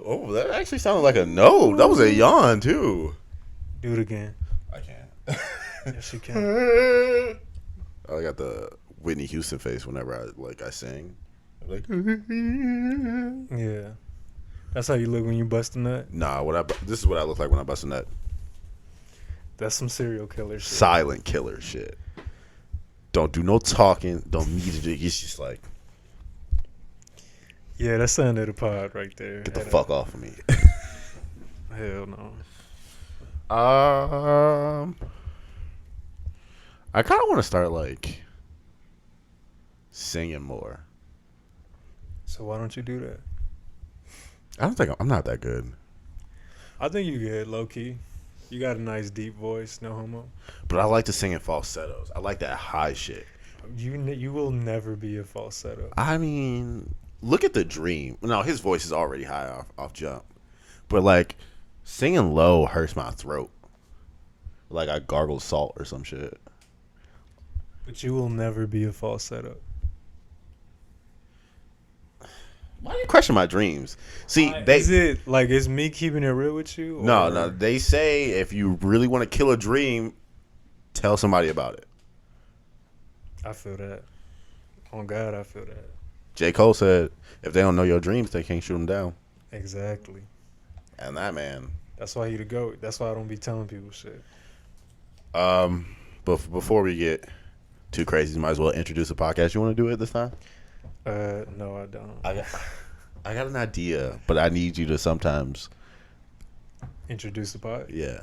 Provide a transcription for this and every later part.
Oh, that actually sounded like a no. That was a yawn too. Do it again. I can't. Yes, you can. I got the Whitney Houston face whenever I sing. I'm like, Yeah. That's how you look when you bust a nut. nah. This is what I look like when I bust a nut. That's some serial killer shit. Silent killer shit. Don't do no talking. Don't need to do. It's just like, Yeah, that's the end of the pod right there. get the fuck off of me. Hell no. I kind of want to start like singing more. So why don't you do that? I don't think I'm not that good, I think you good, low key. You got a nice deep voice, no homo. but I like to sing in falsettos. I like that high shit. You will never be a falsetto. I mean, look at the Dream. No, his voice is already high off jump, but like singing low hurts my throat. Like I gargled salt or some shit. But you will never be a falsetto. Why do you question my dreams? See, Is it like, is me keeping it real with you? no. They say if you really want to kill a dream, tell somebody about it. I feel that. On God, I feel that. J. Cole said, if they don't know your dreams, they can't shoot them down. Exactly. And that man. That's why he the GOAT. That's why I don't be telling people shit. But before we get too crazy, you might as well introduce the podcast. You want to do it this time? No, I don't. I got an idea, but I need you to sometimes. Introduce the pod? Yeah.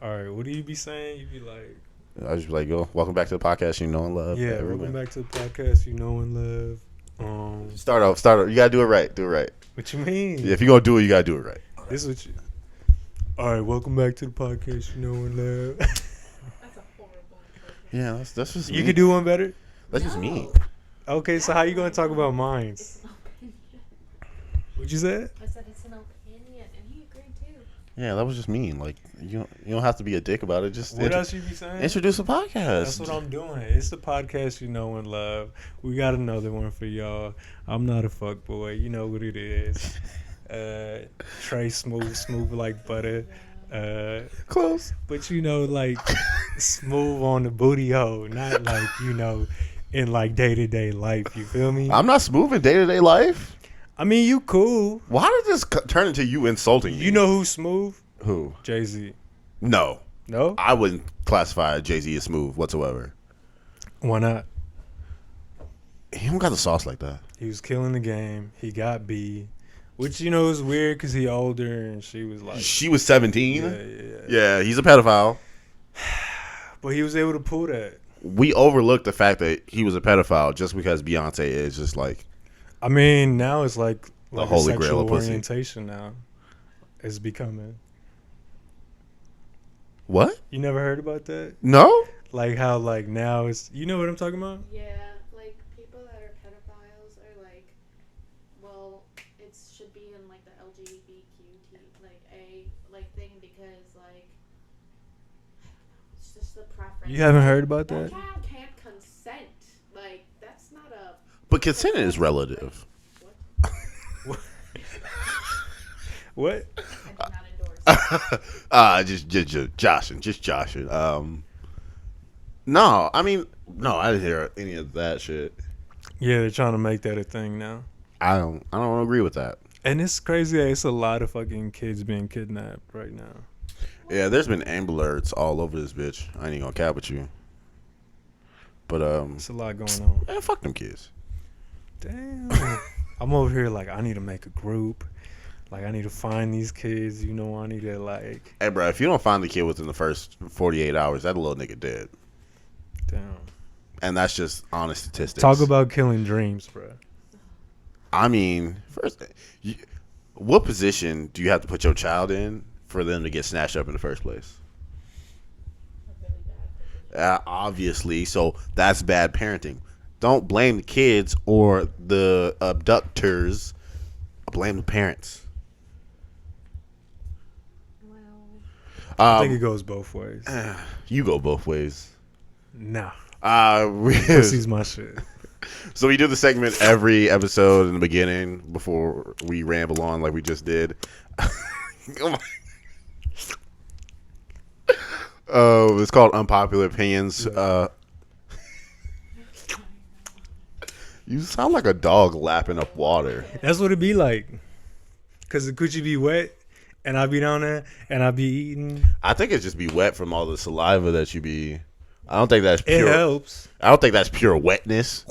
All right, what do you be saying? You be like... I just be like, yo, welcome back to the podcast you know and love. Yeah, welcome back to the podcast you know and love. Start Start off. You got to do it right. Do it right. What you mean? Yeah, if you're going to do it, you got to do it right. This is what you... All right, welcome back to the podcast you know and love. That's a horrible. Yeah, that's just You me. could do one better? That's just me. Okay, so how you going to talk about mines? It's an opinion. What you said? I said it's an opinion, and he agreed too. Yeah, that was just mean. Like you don't have to be a dick about it. Just What else you be saying? introduce a podcast. That's what I'm doing. It's the podcast you know and love. We got another one for y'all. I'm not a fuck boy. You know what it is. Trey smooth like butter. Close. But you know, like smooth on the booty hole, not like, you know, in like day-to-day life. You feel me? I'm not smooth in day-to-day life. I mean, you cool. Why did this turn into you insulting me? You know who's smooth? Who? Jay-Z. No. No? I wouldn't classify Jay-Z as smooth whatsoever. Why not? He don't got the sauce like that. He was killing the game. He got B. Which, you know, is weird because he older and she was like... She was 17. Yeah. Yeah, he's a pedophile. But he was able to pull that. We overlooked the fact that he was a pedophile just because Beyonce is just like... I mean, now it's like The a holy grail sexual of pussy. orientation now. It's becoming. What? You never heard about that? No? Like how like now it's, you know what I'm talking about? Yeah, like people that are pedophiles are like, well, it should be in like the LGBTQ like a like thing because like I don't know, it's just the preference. You haven't heard about That that? child can't consent. Like that's not a. But consent is relative. What? What? I do not endorse. Just joshing. No, I mean, no, I didn't hear any of that shit. Yeah, they're trying to make that a thing now. I don't agree with that. And it's crazy that it's a lot of fucking kids being kidnapped right now. Yeah, there's been Amber Alerts all over this bitch. I ain't even gonna cap with you. But It's a lot going on. man, fuck them kids. Damn. I'm over here like, I need to make a group. Like, I need to find these kids. You know, I need to like... Hey, bro, if you don't find the kid within the first 48 hours, that little nigga dead. Damn. And that's just honest statistics. Talk about killing dreams, bro. I mean, first, what position do you have to put your child in for them to get snatched up in the first place? A really bad. Obviously, so that's bad parenting. Don't blame the kids or the abductors. Blame the parents. Well, I think it goes both ways. You go both ways. Nah. Really? Pussy's my shit. So we do the segment every episode in the beginning before we ramble on like we just did. Come on. It's called Unpopular Opinions. You sound like a dog lapping up water. That's what it be like. Cause the coochie be wet, and I be down there, and I be eating. I think it just be wet from all the saliva that you be. I don't think that's It pure. helps. I don't think that's pure wetness.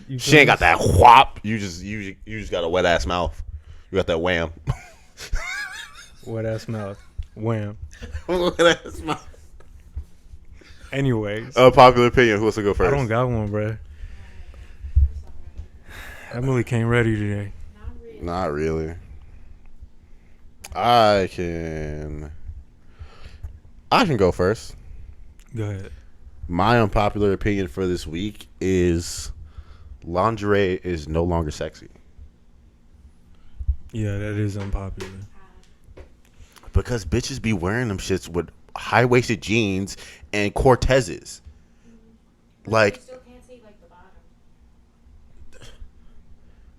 You She ain't got that whop. You just got a wet ass mouth. You got that wham. Wet ass mouth. Wham. Wet ass mouth. Anyways, Popular opinion. Who wants to go first? I don't got one, bruh. Emily came ready today. Not really. Not really. I can go first. Go ahead. My unpopular opinion for this week is lingerie is no longer sexy. Yeah, that is unpopular. Because bitches be wearing them shits with high-waisted jeans and Cortezes. Like, You still can't see like the bottom.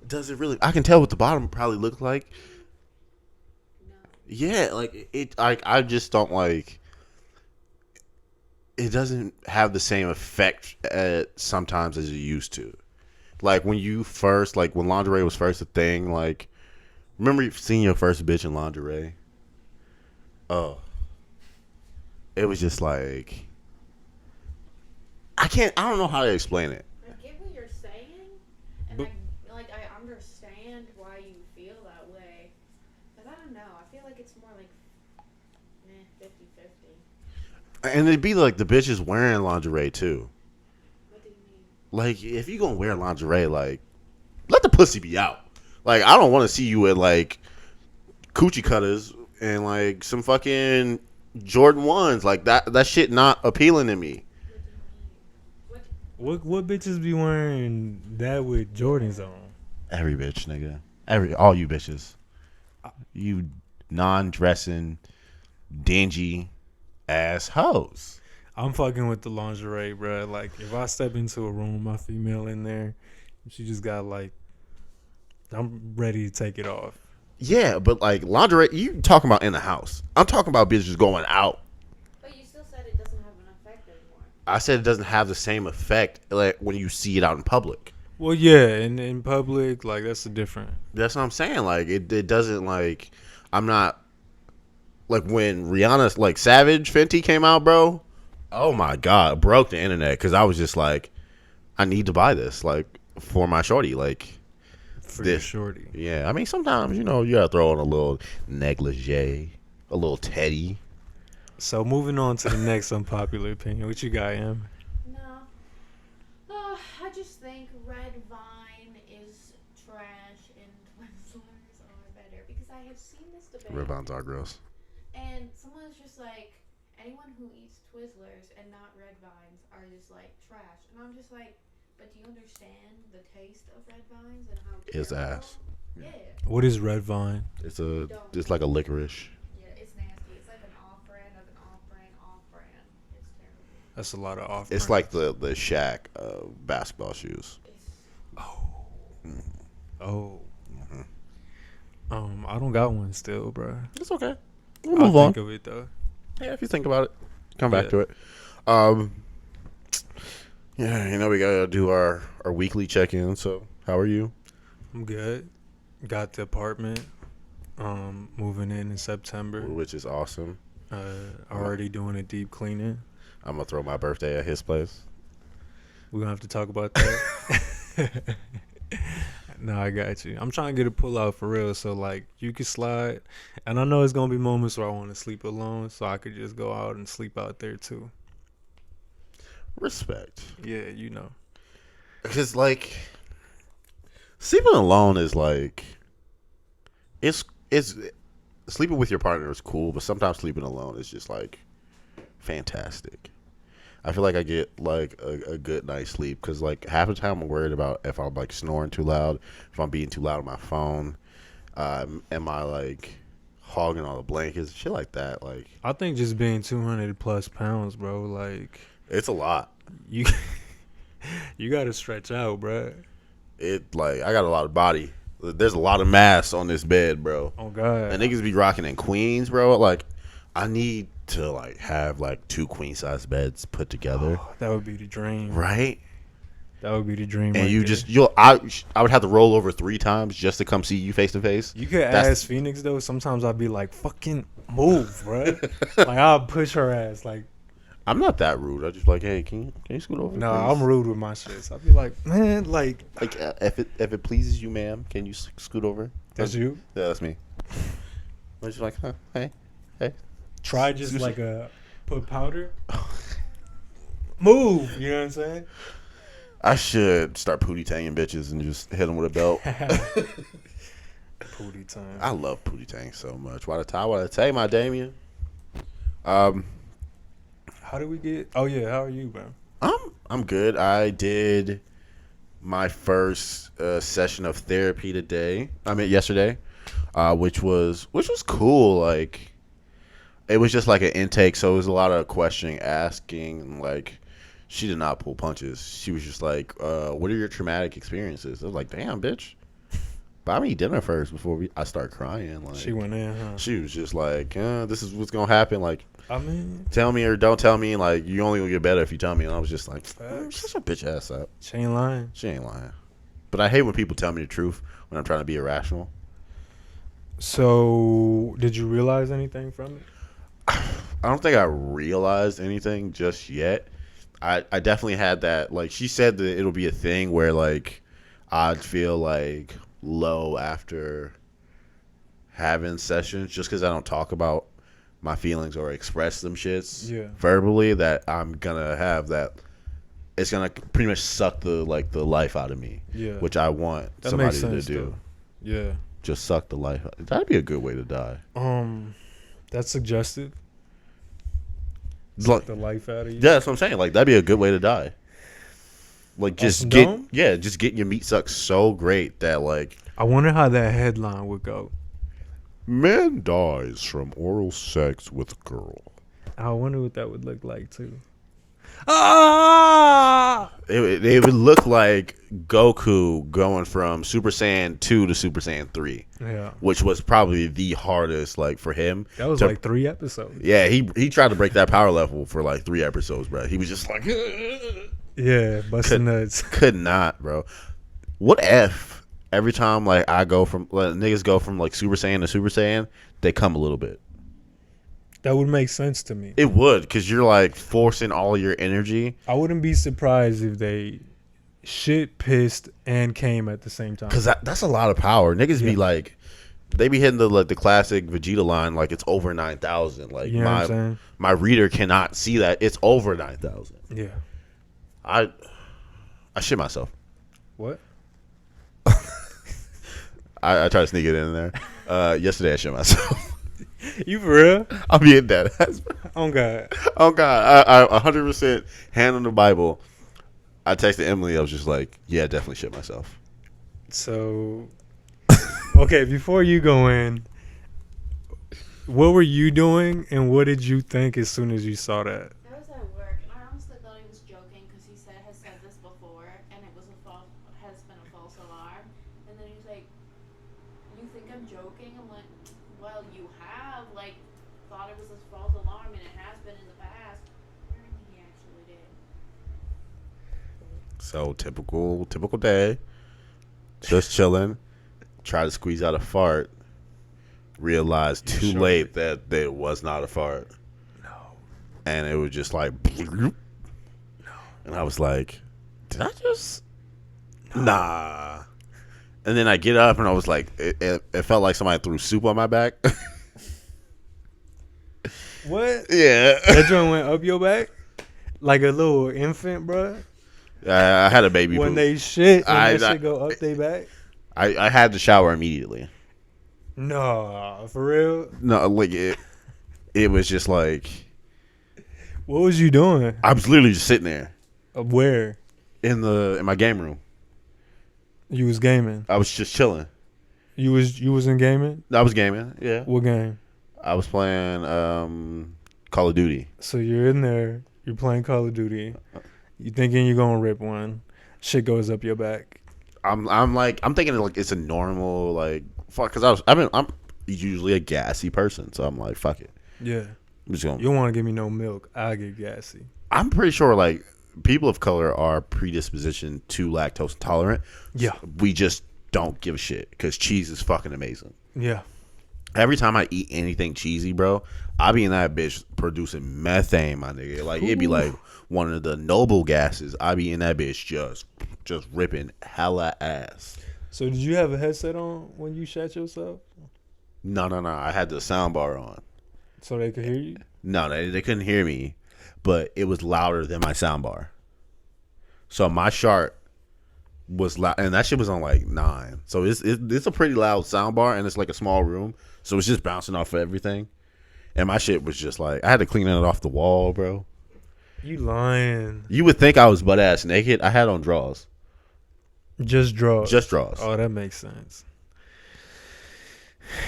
does it really? I can tell what the bottom probably looks like. No. Yeah, like it. I just don't like. It doesn't have the same effect sometimes as it used to. Like when when lingerie was first a thing. Like, remember you seeing your first bitch in lingerie? Oh, it was just like. I don't know how to explain it. I get what you're saying, and But- I understand why you feel that way. But I don't know. I feel like it's more like 50-50. And it'd be like the bitches wearing lingerie too. What do you mean? Like, if you gonna wear lingerie, like, let the pussy be out. Like, I don't want to see you with like coochie cutters and like some fucking Jordan 1s. Like that shit not appealing to me. What bitches be wearing that with Jordans on? Every bitch, nigga. All you bitches. You non-dressing, dingy ass hoes. I'm fucking with the lingerie, bro. Like, if I step into a room, my female in there, she just got like, I'm ready to take it off. Yeah, but like lingerie, you talking about in the house. I'm talking about bitches going out. But you still said it doesn't have an effect anymore. I said it doesn't have the same effect like when you see it out in public. Well, yeah, in public, like, that's a different. That's what I'm saying. Like it doesn't like I'm not like when Rihanna's like Savage Fenty came out, bro. Oh my god, it broke the internet because I was just like, I need to buy this like for my shorty. Like For this your shorty. Yeah, I mean sometimes you gotta throw on a little negligee, a little teddy. So, moving on to the next unpopular opinion. What you got, Em? No. I just think red vine is trash and Twizzlers are better because I have seen this debate. Red Vines are gross. And someone was just like, anyone who eats Twizzlers and not red vines are just like trash. And I'm just like, but do you understand the taste of red vines and how It's terrible? ass. Yeah. What is red vine? It's like a licorice. Yeah, it's nasty. It's like an off-brand of an off-brand off-brand. It's terrible. That's a lot of off. It's like the Shaq basketball shoes. It's Oh. I don't got one still, bro. It's okay. We'll I'll move on. think of it though. Yeah, if you think about it, come back Yeah. to it. Yeah, we gotta do our weekly check-in. So, how are you? I'm good. Got the apartment. Moving in September. Which is awesome. Already doing a deep cleaning. I'm gonna throw my birthday at his place. We're gonna have to talk about that. No, I got you. I'm trying to get a pull out for real, so like you can slide. And I know it's gonna be moments where I want to sleep alone, so I could just go out and sleep out there too. Respect. Yeah, you know. Because like sleeping alone is like it's sleeping with your partner is cool, but sometimes sleeping alone is just like fantastic. I feel like I get like a good night's sleep because like half the time I'm worried about if I'm like snoring too loud, if I'm being too loud on my phone, am I like hogging all the blankets, shit like that. Like I think just being 200 plus pounds, bro, like it's a lot. you You gotta stretch out, bro. It like I got a lot of body. There's a lot of mass on this bed, bro. Oh God. And niggas be rocking in queens, bro. Like I need to like have like 2 queen size beds put together, Oh, that would be the dream. right? That would be the dream. And right you there. just I would have to roll over 3 times just to come see you face to face. You could That's- ask Phoenix though. Sometimes I'd be like, "Fucking move, bro." Like I'll push her ass. Like, I'm not that rude. I just be like, hey, can you scoot over? no, please? I'm rude with my shit. So I'd be like, man, like Like if it pleases you, ma'am, can you scoot over? that's you. Yeah, that's me. I'm just like, huh, hey. Try just like put powder. Move. You know what I'm saying? I should start pootie tanging bitches and just hit them with a belt. Booty time. I love pootie tang so much. Why the tay, my Damien? How do we get? Oh yeah, how are you, bro? I'm good. I did my first session of therapy yesterday, which was cool. Like, it was just like an intake, so it was a lot of questioning, asking. Like, she did not pull punches. She was just like, "What are your traumatic experiences?" I was like, "Damn, bitch, buy me dinner first before I start crying." Like, She went in, huh? she was just like, "This is what's gonna happen." Like, I mean, tell me or don't tell me. Like, you only will get better if you tell me. And I was just like, Facts. shut your bitch ass up. she ain't lying. She ain't lying. But I hate when people tell me the truth when I'm trying to be irrational. So, did you realize anything from it? I don't think I realized anything just yet. I definitely had that. Like, she said that it'll be a thing where, like, I'd feel, like, low after having sessions just because I don't talk about my feelings or express them shits verbally, that I'm gonna have that. It's gonna pretty much suck the life out of me. Yeah. Which I want That somebody makes sense, to do. though. Yeah. Just suck the life out. That'd be a good way to die. That's suggestive. It's like, The life out of you. yeah, that's what I'm saying. Like, that'd be a good way to die. Like, just Awesome Dome? just getting your meat sucked so great that, like, I wonder how that headline would go. man dies from oral sex with girl. I wonder what that would look like too. Ah! It would look like Goku going from Super Saiyan 2 to Super Saiyan 3, Yeah. which was probably the hardest, like, for him. That was like 3 episodes. Yeah, he tried to break that power level for, like, 3 episodes, bro. He was just like, Yeah, busting nuts. could not, bro. What if every time, like, niggas go from, like, Super Saiyan to Super Saiyan, they come a little bit? That would make sense to me. It would, because you're, like, forcing all your energy. I wouldn't be surprised if they shit, pissed, and came at the same time. Because that's a lot of power. Niggas be Yeah. like, they be hitting the classic Vegeta line like it's over 9,000. Like, You know what I'm saying? my reader cannot see that it's over 9,000. Yeah. I shit myself. What? I try to sneak it in there. Yesterday I shit myself. You for real? I'm being dead ass. Oh God. Oh God, I 100% hand on the Bible. I texted Emily. I was just like, yeah, I definitely shit myself. So, okay, before you go in, what were you doing, and what did you think as soon as you saw that? I was at work, and I honestly thought he was joking because he has said this before, and it was has been a false alarm. And then he's like, "You think I'm joking?" I'm like, "Well, you have thought it was a false alarm, and it has been in the past." Apparently, he actually did. So typical day. Just chilling. Try to squeeze out a fart. Realized too sure late that it was not a fart. No. And it was just like, no. And I was like, did I just? No. Nah. And then I get up and I was like, it felt like somebody threw soup on my back. What? Yeah. That joint went up your back? Like a little infant, bro? I had a baby When poop. they shit, I- that shit go up their back? I had to shower immediately. No, for real? No, like it was just like, What was you doing? I was literally just sitting there Where? in my game room. You was gaming. I was just chilling. You was in gaming? I was gaming. Yeah. What game? I was playing Call of Duty. So you're in there, you're playing Call of Duty, You thinking you're gonna rip one? Shit goes up your back. I'm thinking like it's a normal like fuck because I'm usually a gassy person, so I'm like fuck it. Yeah. I'm just going. You don't want to give me no milk. I get gassy. I'm pretty sure like people of color are predispositioned to lactose intolerant. Yeah. We just don't give a shit because cheese is fucking amazing. Yeah. Every time I eat anything cheesy, bro, I be in that bitch producing methane, my nigga. Like it'd be like one of the noble gases. I be in that bitch just ripping hella ass. So did you have a headset on when you shat yourself? No. I had the sound bar on. So they could hear you? No, they couldn't hear me, but it was louder than my sound bar. So my shark was loud, and that shit was on like 9. So it's a pretty loud sound bar, and it's like a small room, so it's just bouncing off of everything. And my shit was just like I had to clean it off the wall, bro. You lying. You would think I was butt ass naked. I had on drawers. Just draws. Just drawers. Oh, that makes sense.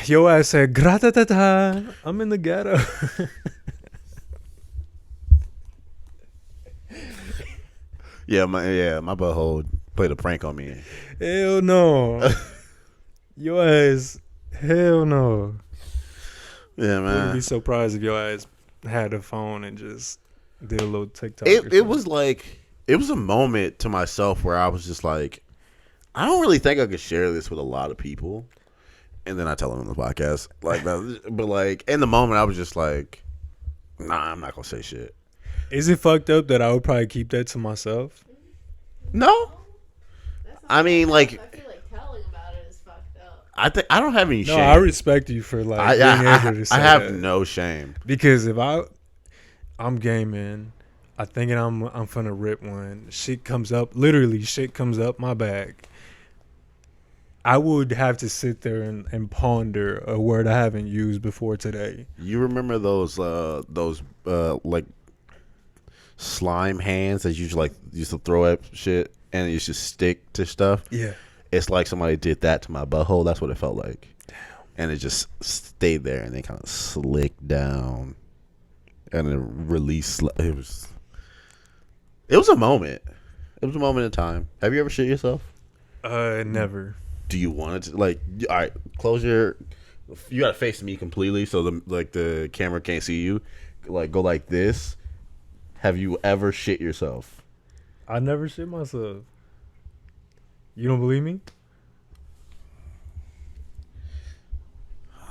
Yo ass said, "Gratatata, I'm in the ghetto." Yeah, my butthole played a prank on me. Hell no. Your ass, hell no. Yeah, Wouldn't be man. surprised if your ass had a phone and just did a little TikTok. It was like it was a moment to myself where I was just like, I don't really think I could share this with a lot of people. And then I tell them on the podcast like that, but like in the moment I was just like, nah, I'm not gonna say shit. Is it fucked up that I would probably keep that to myself? No, That's not I mean, fucked like- up. I feel like telling about it is fucked up. I think I don't have any No, shame. I respect you for like being able to say I have that. no shame. Because if I'm gaming, I thinking I'm finna rip one. Shit comes up my bag. I would have to sit there and ponder a word I haven't used before today. You remember those like slime hands that you used to throw at shit and it used to stick to stuff? Yeah. It's like somebody did that to my butthole. That's what it felt like. Damn. And it just stayed there and they kind of slicked down and it released. It was a moment. It was a moment in time. Have you ever shit yourself? Never. Do you want it to, like, all right, close your, you gotta face me completely so the camera can't see you. Like, go like this. Have you ever shit yourself? I never shit myself. You don't believe me?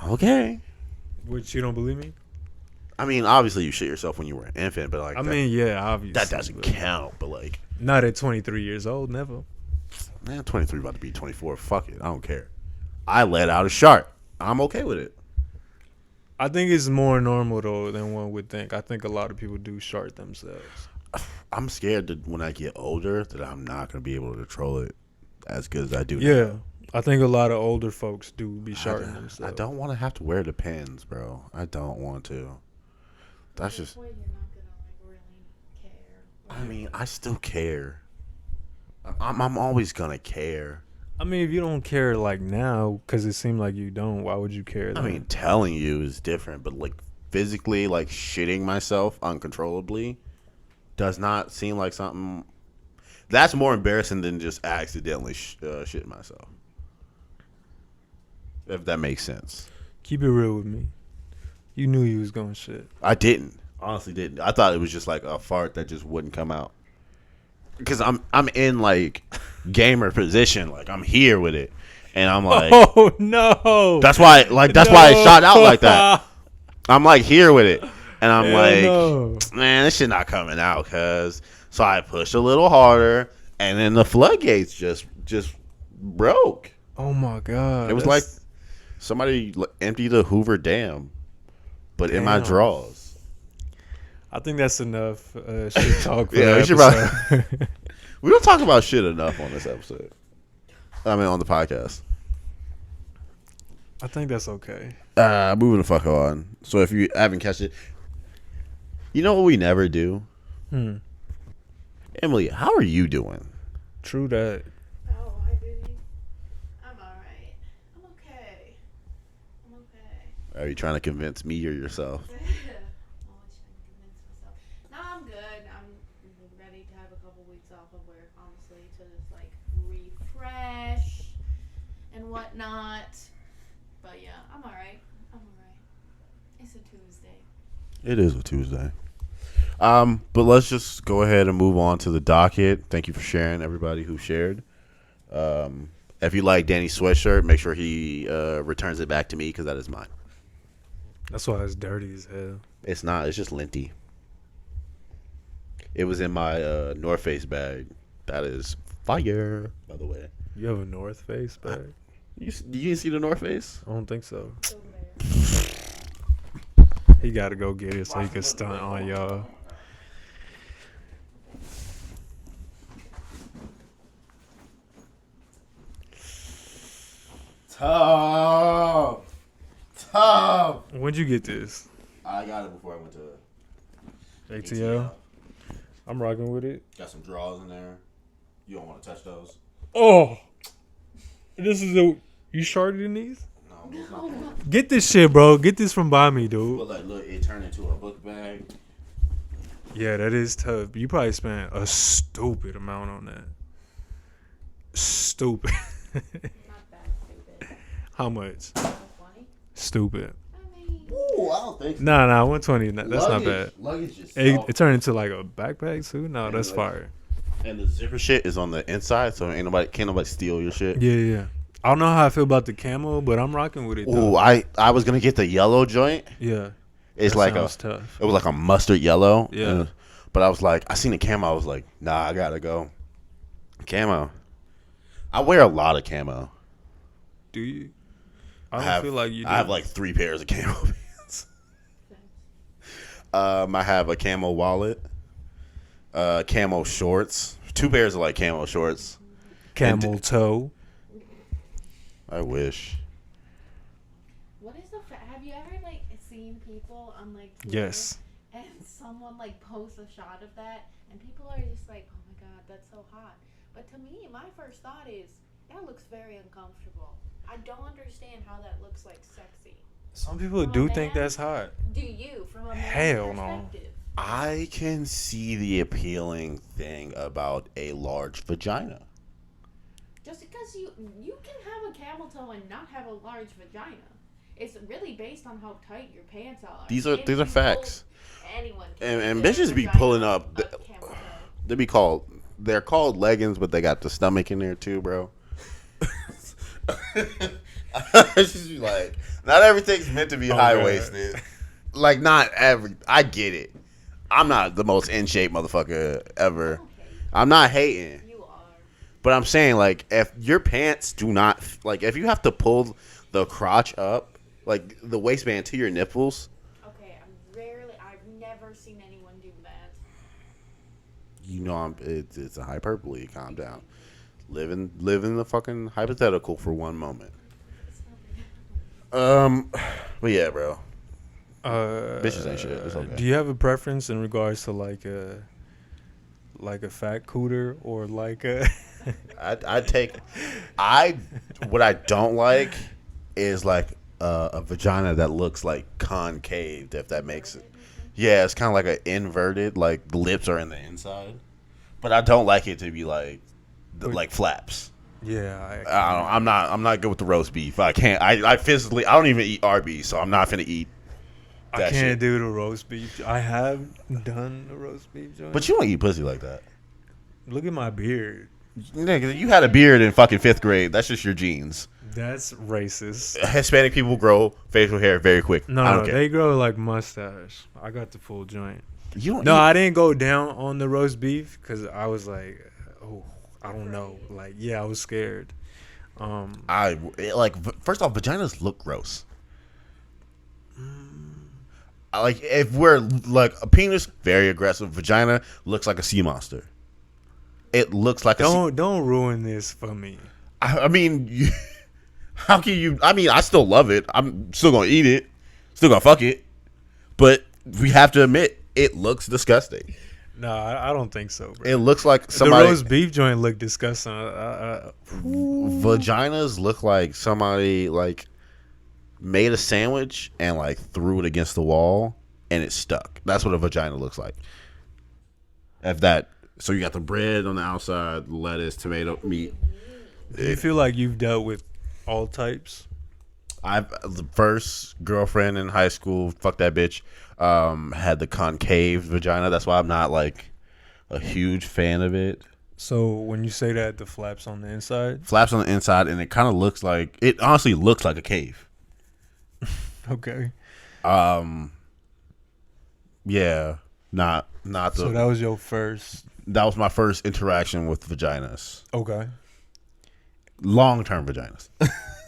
Okay. Which you don't believe me? I mean, obviously you shit yourself when you were an infant, but like, I mean, yeah, obviously. that doesn't but count. But like, Not at 23 years old, never. man, 23 about to be 24. Fuck it, I don't care. I let out a shark. I'm okay with it. I think it's more normal though than one would think. I think a lot of people do shart themselves. I'm scared that when I get older that I'm not gonna be able to control it as good as I do. Yeah, now. I think a lot of older folks do be sharting I themselves. don't want to have to wear the pins, bro. I don't want to. That's At this just. point, you're not gonna like really care. I mean, I still care. I'm always gonna care. I mean, if you don't care like now, because it seemed like you don't, why would you care? I Then? mean, telling you is different, but like physically, like shitting myself uncontrollably, does not seem like something. That's more embarrassing than just accidentally shitting myself. If that makes sense. Keep it real with me. You knew you was going shit. I didn't. Honestly, didn't. I thought it was just like a fart that just wouldn't come out. Because I'm in like gamer position, like I'm here with it, and I'm like, Oh no! that's why I shot out like that. I'm like here with it, and I'm Hell like, no. man, this shit not coming out, cuz. So I pushed a little harder, and then the floodgates just broke. Oh my god! It was like somebody emptied the Hoover Dam, but in my Damn. drawers. I think that's enough shit talk for Yeah, that we should episode. We don't talk about shit enough on this episode. I mean, on the podcast. I think that's okay. Moving the fuck on. So if you haven't catched it, you know what we never do? Emily, how are you doing? True that. Oh, I didn't. I'm alright. I'm okay. I'm okay. Are you trying to convince me or yourself? I'm always trying to convince myself. No, I'm good. I'm ready to have a couple whatnot. But yeah, I'm alright. It's a Tuesday. It is a Tuesday. But let's just go ahead and move on to the docket. Thank you for sharing, everybody who shared. If you like Danny's sweatshirt, make sure he returns it back to me because that is mine. That's why it's dirty as hell. It's not. It's just linty. It was in my North Face bag. That is fire, by the way. You have a North Face bag? You didn't see the North Face? I don't think so. Over there. He got to go get it so he can stunt on y'all. Tough. When'd you get this? I got it before I went to ATL? I'm rocking with it. Got some drawers in there. You don't want to touch those? Oh! This is a... You shorted in these? No, it's not. Get this shit, bro. Get this from by me, dude. But like, look, it turned into a book bag. Yeah, that is tough. You probably spent a stupid amount on that. Stupid. Not that stupid. How much? 20? Stupid. I mean, Ooh, I don't think so. Nah, 120. That's not bad. Luggage is It turned into like a backpack too. No, Yeah, that's like- fire. and the zipper shit is on the inside, so can't nobody steal your shit. Yeah. I don't know how I feel about the camo, but I'm rocking with it. Ooh, Though. I was gonna get the yellow joint. Yeah, It's that like sounds tough. it was like a mustard yellow. Yeah. But I was like, I seen the camo. I was like, nah, I gotta go. Camo. I wear a lot of camo. Do you? I don't feel like you do. I have like 3 pairs of camo pants. I have a camo wallet. Camo shorts. 2 pairs of like camo shorts. camel toe. I wish. what is the have you ever like seen people on like Twitter Yes. and someone like posts a shot of that and people are just like, oh my god, that's so hot. But to me, my first thought is that looks very uncomfortable. I don't understand how that looks like sexy. Some people From a do think man? that's hot. Do you, from a man's Hell no. perspective? I can see the appealing thing about a large vagina. Just because you can have a camel toe and not have a large vagina. It's really based on how tight your pants are. These If are you facts. pull- Anyone can And get a bitches be vagina pulling up. camel toe. They're called leggings, but they got the stomach in there too, bro. It's just like, not everything's meant to be high waisted. Like, not every. I get it. I'm not the most in shape motherfucker ever. Okay, I'm not hating, you are. but I'm saying like, if your pants do not like, if you have to pull the crotch up, like the waistband to your nipples, Okay, I've never seen anyone do that. you know, it's a hyperbole. Calm down. Live in the fucking hypothetical for one moment. It's not But yeah, bro. Bitches ain't shit. It's okay. Do you have a preference in regards to like a fat cooter or like a? What I don't like is like a vagina that looks like concaved, if that makes it. Yeah, it's kind of like an inverted, like the lips are in the inside, but I don't like it to be like like flaps. Yeah, I'm not good with the roast beef. I can't. I physically I don't even eat Arby's, so I'm not finna eat. I that can't shit. do the roast beef. I have done the roast beef joint. But you don't eat pussy like that. Look at my beard. Nigga, you had a beard in fucking 5th grade. That's just your genes. That's racist. Hispanic people grow facial hair very quick. I No, don't care. they grow like mustache. I got the full joint. You don't No, eat. I didn't go down on the roast beef because I was like, oh, I don't know. Like, yeah, I was scared. First off, vaginas look gross. Like if we're like a penis, very aggressive. Vagina looks like a sea monster. It looks like Don't ruin this for me. I mean, how can you? I mean, I still love it. I'm still gonna eat it. Still gonna fuck it. But we have to admit, it looks disgusting. No, I don't think so, bro. It looks like somebody. The roast beef joint looked disgusting. Vaginas look like somebody like made a sandwich and like threw it against the wall and it stuck. That's what a vagina looks like. If that, so you got the bread on the outside, lettuce, tomato, meat. Do you feel like you've dealt with All types. The first girlfriend in high school, fuck that bitch, had the concave vagina. That's why I'm not like a huge fan of it. So when you say that, the flaps on the inside. Flaps on the inside, and it kind of looks like it. Honestly, looks like a cave. Okay. Yeah, not the. So that was your first. That was my first interaction with vaginas. Okay. Long-term vaginas.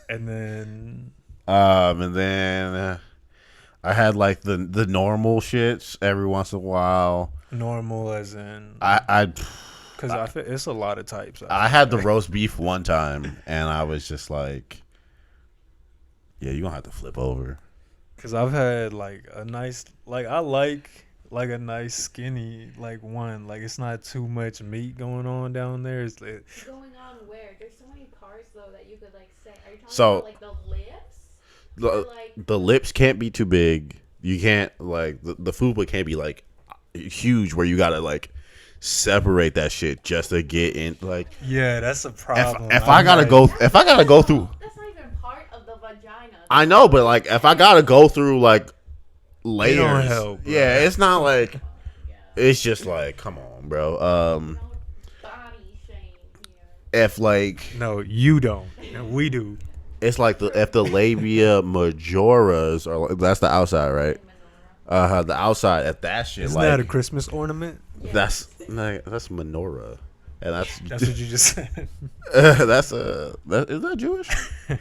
And then. And then I had like the normal shits every once in a while. Normal as in. Because I feel it's a lot of types. I had the roast beef one time, and I was just like, yeah, you're going to have to flip over. Because I've had like a nice, like I like a nice skinny, like one. Like it's not too much meat going on down there. It's like, Going on where? There's so many parts though that you could like say. Are you talking So- about like the lips? Or, like, The lips can't be too big. You can't, like, the fupa can't be, like, huge where you got to, like, separate that shit just to get in, like. yeah, that's a problem. If I gotta go through. That's not even part of the vagina. I know, but, like, if I gotta go through, like, layers. don't help, bro. Yeah, it's not like. Yeah. It's just like, come on, bro. No body shame here. If, like. No, you don't. And we do. It's like if the labia majoras are, that's the outside, right? The outside, if that shit, Isn't like. that a Christmas ornament? That's menorah, and that's That's what you just said. is that Jewish?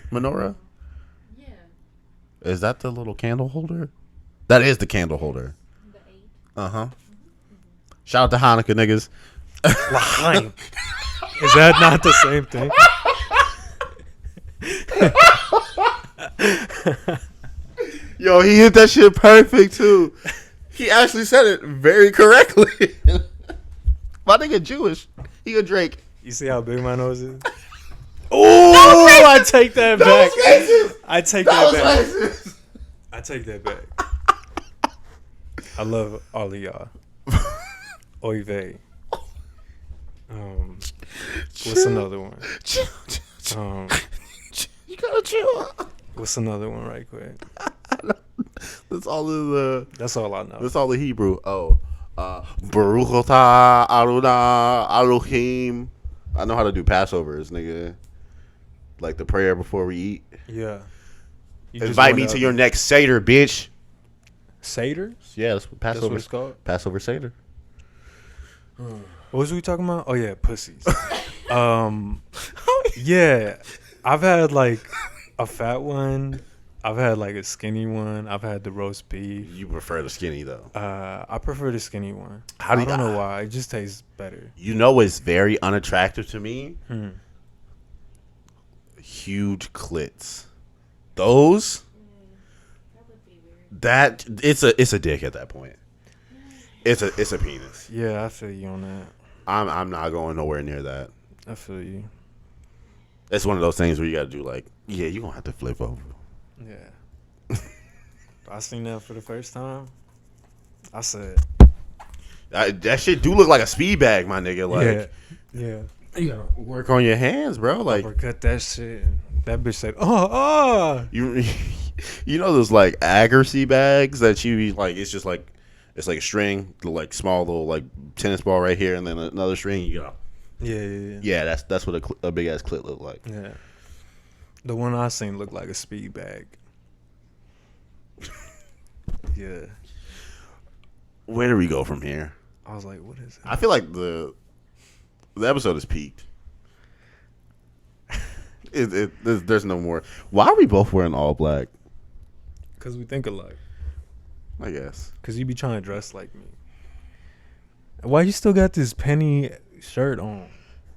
Menorah? Yeah. Is that the little candle holder? That is the candle holder. The 8. Uh-huh. Shout out to Hanukkah, niggas. L'chaim. Is that not the same thing? Yo, he hit that shit perfect too. He actually said it very correctly. My nigga Jewish. He a Drake. You see how big my nose is? Oh, I take that back. I take that back. I take that back. I love all of y'all. Oy vey. What's another one? You gotta chill. What's another one right quick? That's all the. That's all I know. That's all the Hebrew. Oh, Baruch Atah Adonai Elohim. I know how to do Passovers, nigga. Like the prayer before we eat. Yeah. You just Invite me want to your next Seder, bitch. Seder? Yeah, that's what That's Passover. what it's called? Passover Seder. What was we talking about? Oh yeah, pussies. Yeah. I've had like a fat one. I've had like a skinny one. I've had the roast beef. You prefer the skinny though. I prefer the skinny one. How do I you- don't know why. It just tastes better. You know it's very unattractive to me. Hmm. Huge clits. Those That would be weird. that it's a dick at that point. It's a penis. Yeah, I feel you on that. I'm not going nowhere near that. I feel you. It's one of those things where you got to do like, yeah, you gonna have to flip over. Yeah. I seen that for the first time. I said, That shit do look like a speed bag, my nigga. Like, yeah. you gotta work on your hands, bro. Like, Uppercut that shit. That bitch said, oh. you know those like accuracy bags that you like. It's just like it's like a string, like small little like tennis ball right here, and then another string. You go, Yeah. yeah, that's what a big ass clit look like. Yeah. The one I seen looked like a speed bag. Yeah. Where do we go from here? I was like, what is it? I feel like the episode is peaked. There's no more. Why are we both wearing all black? Because we think alike. I guess. Because you be trying to dress like me. Why you still got this penny shirt on?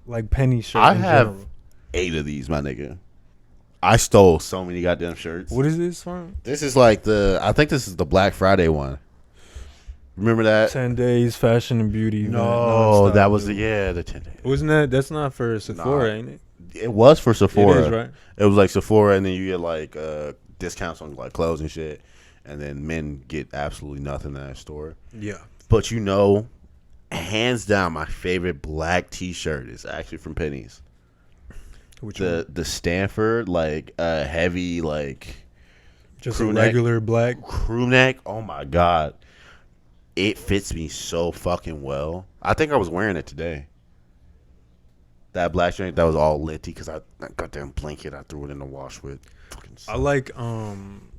Like penny shirt I in have general. 8 of these, my nigga. I stole so many goddamn shirts. What is this from? This is like I think this is the Black Friday one. Remember that? 10 days fashion and beauty. event, No, nonstop, that was dude. the 10 days. Wasn't that? That's not for Sephora, Nah. ain't it? It was for Sephora. It is, right? It was like Sephora, and then you get like discounts on like clothes and shit, and then men get absolutely nothing in that store. Yeah. But you know, hands down, my favorite black T-shirt is actually from Penny's. Which one? The Stanford like heavy like Just crew a neck. regular black. crew neck. Oh my god, it fits me so fucking well. I think I was wearing it today. That black joint that was all linty because that goddamn blanket I threw it in the wash with. Fucking I like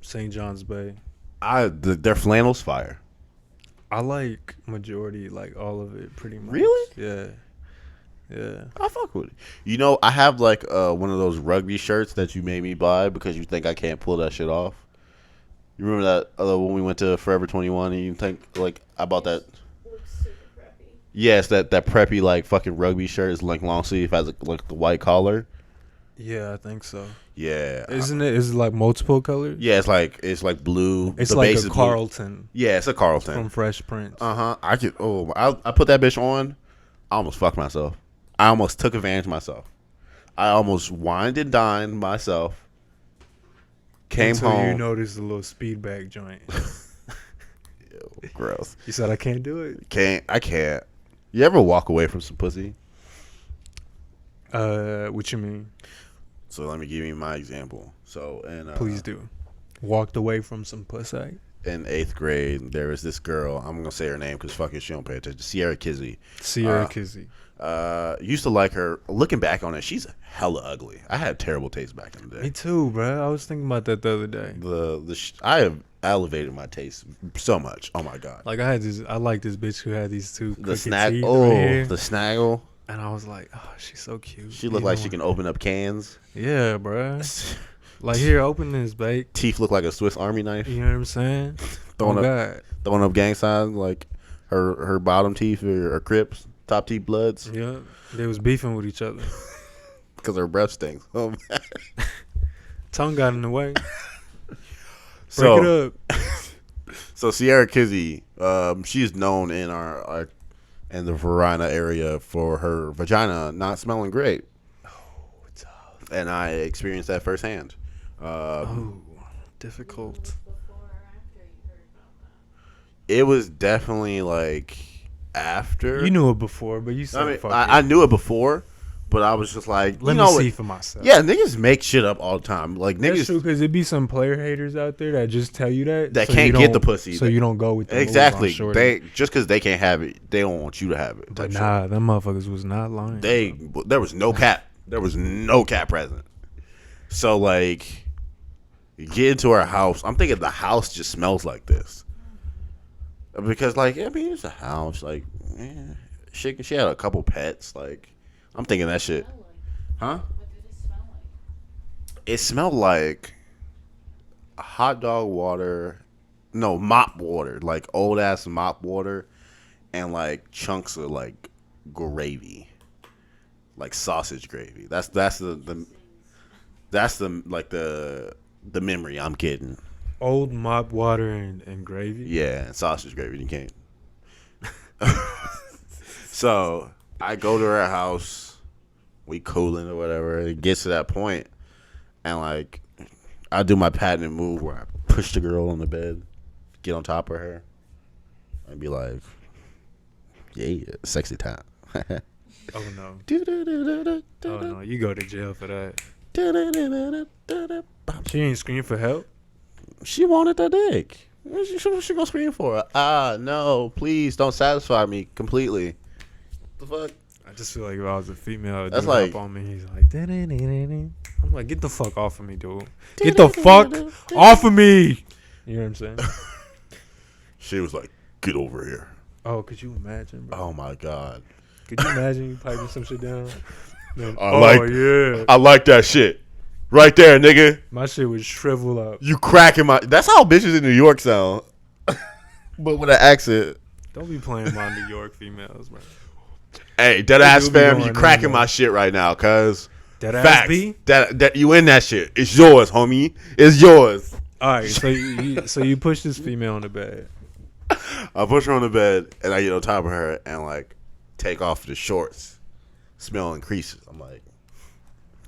St. John's Bay. their flannel's fire. I like majority, like all of it, pretty much. Really? Yeah. Yeah. I fuck with it. You know, I have like one of those rugby shirts that you made me buy because you think I can't pull that shit off. You remember that when we went to Forever 21 and you think like I bought that? Looks super preppy. Yes, that preppy like fucking rugby shirt is like long sleeve, has like the white collar. Yeah, I think so. Yeah, Isn't it? Is it like multiple colors? yeah, it's like blue. It's the like base a is blue. Carlton Yeah, it's a Carlton. from Fresh Prince. I could. Oh, I put that bitch on. I almost fucked myself. I almost took advantage of myself. I almost wined and dined myself. Came Until home. you noticed the little speed bag joint. Ew, gross. You said I can't do it. I can't. You ever walk away from some pussy? What you mean? So let me give you my example. So Please do. Walked away from some pussy. in 8th grade, there was this girl. I'm gonna say her name because fucking she don't pay attention. Sierra Kizzy. Sierra Kizzy. Used to like her. Looking back on it, she's hella ugly. I had terrible taste back in the Me day. too, bro. I was thinking about that the other day. I have elevated my taste so much. Oh my god. Like I like this bitch who had these two The crooked snag. teeth Oh, right here. the snaggle. And I was like, oh, she's so cute. She looked You like know she what? can open up cans. Yeah, bro. Like here, open this, babe. Teeth look like a Swiss Army knife. You know what I'm saying? Throwing Oh up, God. throwing up gang signs like her bottom teeth or Crips, top teeth bloods Yeah, they was beefing with each other. because her breath stinks. Oh man. Tongue got in the way. Break So it up. so Sierra Kizzy, she's known in our in the Verina area for her vagina not smelling great, What's up? and I experienced that firsthand. Oh, difficult. Before or after you heard about that? It was definitely like after. You knew it before, but you said, I mean, fuck I it. knew it before, but I was just like, Let you me know see what? for myself. Yeah, niggas make shit up all the time. Like That's true, niggas because it'd be some player haters out there that just tell you that. that so you can't get don't- the pussy. So you don't go with the move on Exactly. shorty. They just because they can't have it, they don't want you to have it. But type shit. nah, them motherfuckers was not lying. There was no cap. There was no cap present. So like, you get into our house. I'm thinking the house just smells like this because like I mean it's a house. Like she had a couple pets. Like I'm thinking that shit. Smell like? Huh? What did it smell like? It smelled like hot dog water. No, mop water. Like old ass mop water and like chunks of like gravy. Like sausage gravy. That's the like the memory I'm getting. Old mop water and gravy. Yeah, and sausage gravy. You can't. So I go to her house. We cooling or whatever. It gets to that point, and like I do my patented move where I push the girl on the bed, get on top of her, and be like, "Yeah, sexy time." Oh no. Oh no, you go to jail for that. She ain't scream for help. She wanted the dick. What she gonna scream for? No, please don't satisfy me completely. The fuck? I just feel like if I was a female, That's dude like- up on me. He's like, I'm like, get the fuck off of me, dude. Get the fuck off of me. You know what I'm saying? She was like, "Get over here." Oh, could you imagine, bro? Oh my god. Could you imagine you piping some shit down? Then, I like- yeah. I like that shit. Right there, nigga. My shit would shrivel up. You cracking my. That's how bitches in New York sound. But with an accent. Don't be playing my New York females, bro. Hey, dead ass do be fam, going you in, cracking though. my shit right now, cuz. That ass Facts. B? That you in that shit. It's yours, homie. It's yours. All right, so you push this female on the bed. I push her on the bed and I get on top of her and like take off the shorts. Smell increases. I'm like,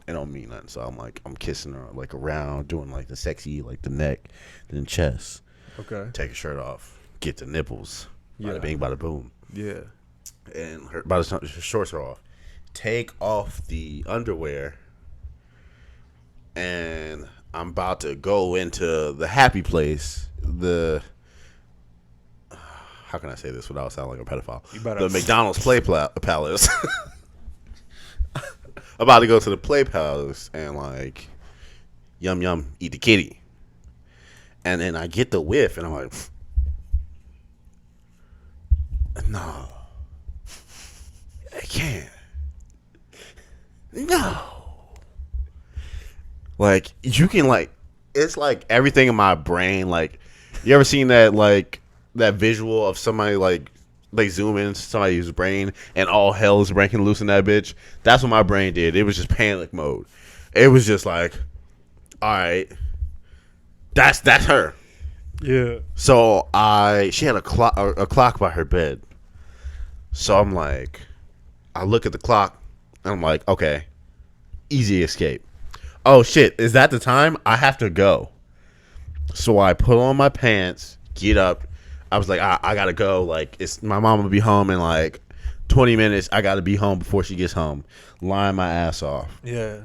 it don't mean nothing. So I'm like, I'm kissing her like around, doing like the sexy, like the neck, then chest. Okay. Take her shirt off, get the nipples. Yeah. Bada bing, bada boom. Yeah. And by the time her shorts are off, take off the underwear and I'm about to go into the happy place. How can I say this without sounding like a pedophile? The McDonald's Palace. About to go to the play palace and like, yum yum, eat the kitty. And then I get the whiff, and I'm like, no, I can't. No. Like, you can, like, it's like everything in my brain. Like, you ever seen that visual of somebody, like, they zoom in somebody's brain and all hell is breaking loose in that bitch? That's what my brain did. It was just panic mode. It was just like, all right, that's her. Yeah. So she had a clock by her bed. So I'm like, I look at the clock and I'm like, okay, easy escape. Oh shit, is that the time? I have to go. So I put on my pants, get up. I was like, I gotta go. Like, it's my mom will be home in like 20 minutes. I gotta be home before she gets home. Lying my ass off. Yeah.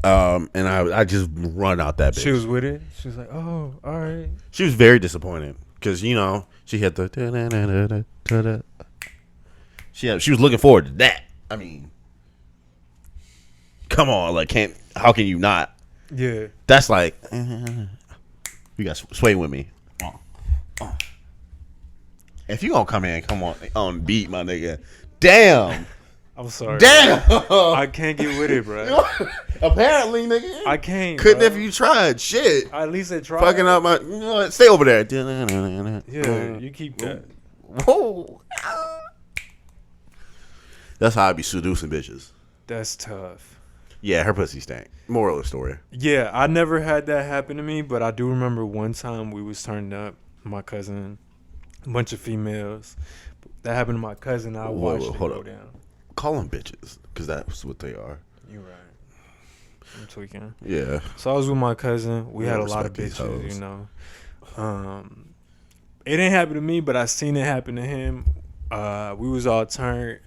And I just run out that bitch. She was with it. She was like, "Oh, all right." She was very disappointed because she had the. She was looking forward to that. I mean, come on, like, how can you not? Yeah. That's like, you got sway with me. If you gonna come on beat, my nigga. Damn. I'm sorry. Damn. I can't get with it, bro. Apparently, nigga. I can't. Couldn't bro. if you tried. Shit. At least I tried. Fucking up my. You know what? Stay over there. Yeah, you keep that. Whoa. That's how I be seducing bitches. That's tough. Yeah, her pussy stank. Moral of the story. Yeah, I never had that happen to me, but I do remember one time we was turned up, my cousin, a bunch of females. That happened to my cousin. I watched it go down. Call them bitches, because that's what they are. You're right. I'm tweaking. Yeah. So I was with my cousin. We had a lot of bitches, It didn't happen to me, but I seen it happen to him. We was all turned.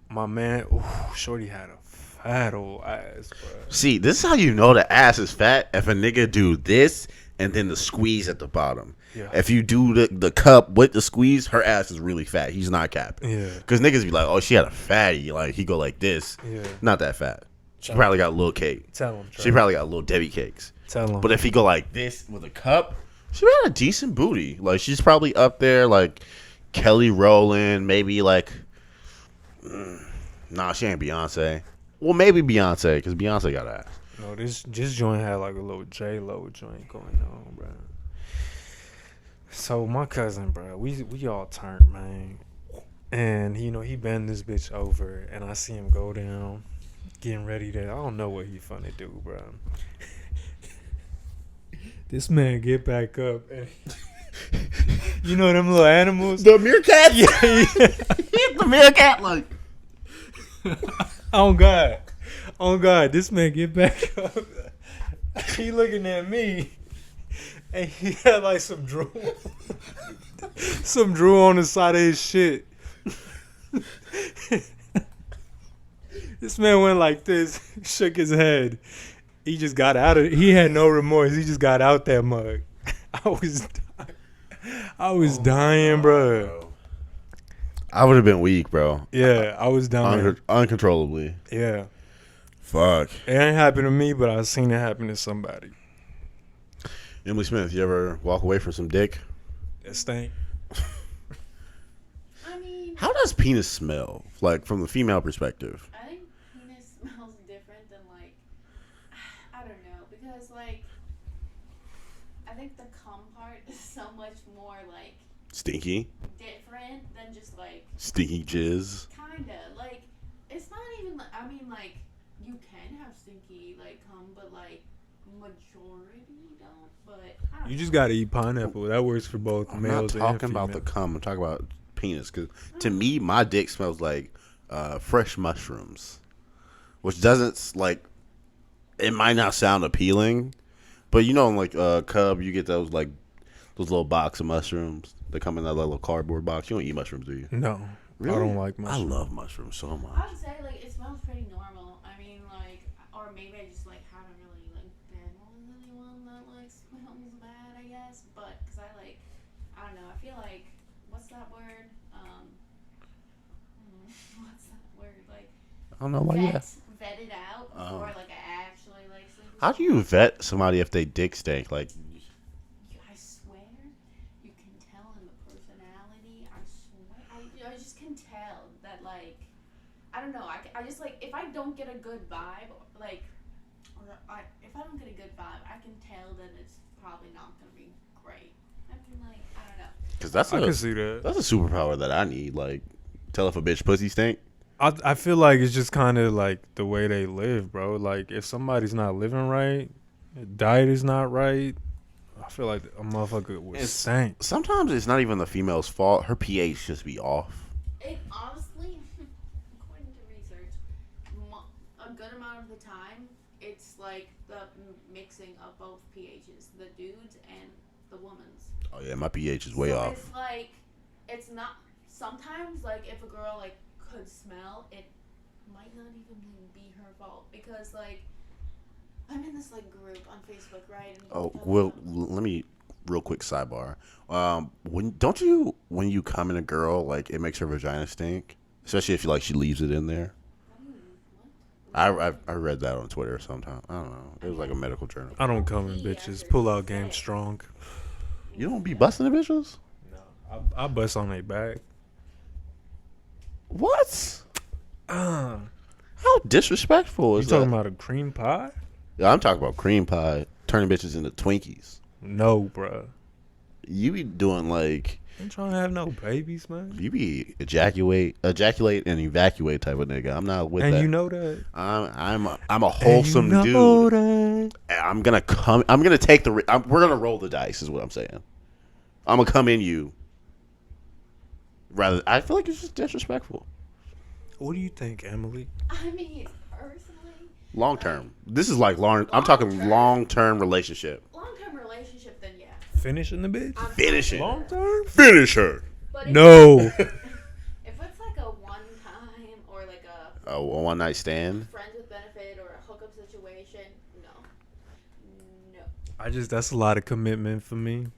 My man, shorty had a fat old ass, bro. See, this is how you know the ass is fat. If a nigga do this and then the squeeze at the bottom. Yeah. If you do the cup with the squeeze, her ass is really fat. He's not capping. Yeah. Because niggas be like, oh, she had a fatty. Like, he go like this. Yeah. Not that fat. She probably got a little cake. Tell him. She probably got little Debbie cakes. Tell him. But if he go like this with a cup, she got a decent booty. Like, she's probably up there, like, Kelly Rowland, maybe, like, nah, she ain't Beyonce. Well, maybe Beyonce, because Beyonce got ass. No, this joint had like a little J-Lo joint going on, bro. So my cousin, bro, we all turned, man. And, he bend this bitch over, and I see him go down, getting ready to, I don't know what he finna do, bro. This man get back up, and you know them little animals? The meerkat? Yeah. The meerkat, like. Oh God, this man get back up. He looking at me, and he had like some drool on the side of his shit. This man went like this, shook his head. He just got out of it. He had no remorse. He just got out that mug. I was dying, bro. I would have been weak, bro. Yeah, I was dying. Uncontrollably. Yeah. Fuck. It ain't happened to me, but I've seen it happen to somebody. Emily Smith, you ever walk away from some dick? That stink. I mean, How does penis smell? Like, from the female perspective? I think penis smells different than, like, I don't know, because, like, I think the cum part is so much more, like, Stinky? different than just, like, Stinky jizz? kinda, like, it's not even, I mean, like, you can have stinky, like, cum, but, like, majority don't, but I don't You know. just gotta eat pineapple. That works for both I'm males not and talking about the females. cum. I'm talking about penis. Because to me, my dick smells like fresh mushrooms. Which doesn't, like, it might not sound appealing. But like Cub, you get those little box of mushrooms that come in that little cardboard box. You don't eat mushrooms, do you? No, Really? I don't like mushrooms. I love mushrooms so much. I would say, like, it smells pretty normal. I mean, like, or maybe I just, like, haven't really, like, smells bad, I guess, but because I don't know, I feel like, what's that word? What's that word? Like, I don't know why you. vet it out before, like, I actually, like, sleep with How do you vet somebody if they dick stink? Like, I swear, you can tell in the personality. I swear, I just can tell that, like, I don't know. I just, like, if I don't get a good vibe, like, if I don't get a good vibe, I can tell that it's probably not gonna be great. I mean, like, I don't know. because that's I can see that. that's a superpower that I need. Like, tell if a bitch pussy stink. I feel like it's just kind of like the way they live, bro. Like if somebody's not living right, diet is not right, I feel like a motherfucker would stink. Sometimes it's not even the female's fault. Her pH just be off. It honestly, according to research, a good amount of the time, it's like the mixing of both pHs, the dudes and the woman's. Oh yeah, my pH is way So off. it's like, it's not, sometimes, like, if a girl, like, could smell, it might not even be her fault, because, like, I'm in this, like, group on Facebook, right? And Oh well, let me real quick sidebar. When you come in a girl, like it makes her vagina stink, especially if she leaves it in there. I read that on Twitter sometime. I don't know. It was like a medical journal. I don't come in bitches. Pull out game strong. You don't be busting the bitches? No, I bust on their back. What? How disrespectful You is that? talking about a cream pie? Yeah, I'm talking about cream pie, turning bitches into Twinkies. No, bruh. You be doing like I ain't trying to have no babies, man. you be ejaculate and evacuate type of nigga. I'm not with And that. you know that. I'm a wholesome and you know dude. That. I'm gonna come. I'm gonna take the. We're gonna roll the dice. Is what I'm saying. I'm gonna come in you. Rather, I feel like it's just disrespectful. What do you think, Emily? I mean, personally, Long term. This is like long. I'm talking long term relationship. long-term relationship, then yeah. Finishing the bitch? I'm Finish fine it. with Long that. term? Finish her. But No. If it's like a one-time or like A one night a stand. friends with benefit or a hookup situation, no. That's a lot of commitment for me.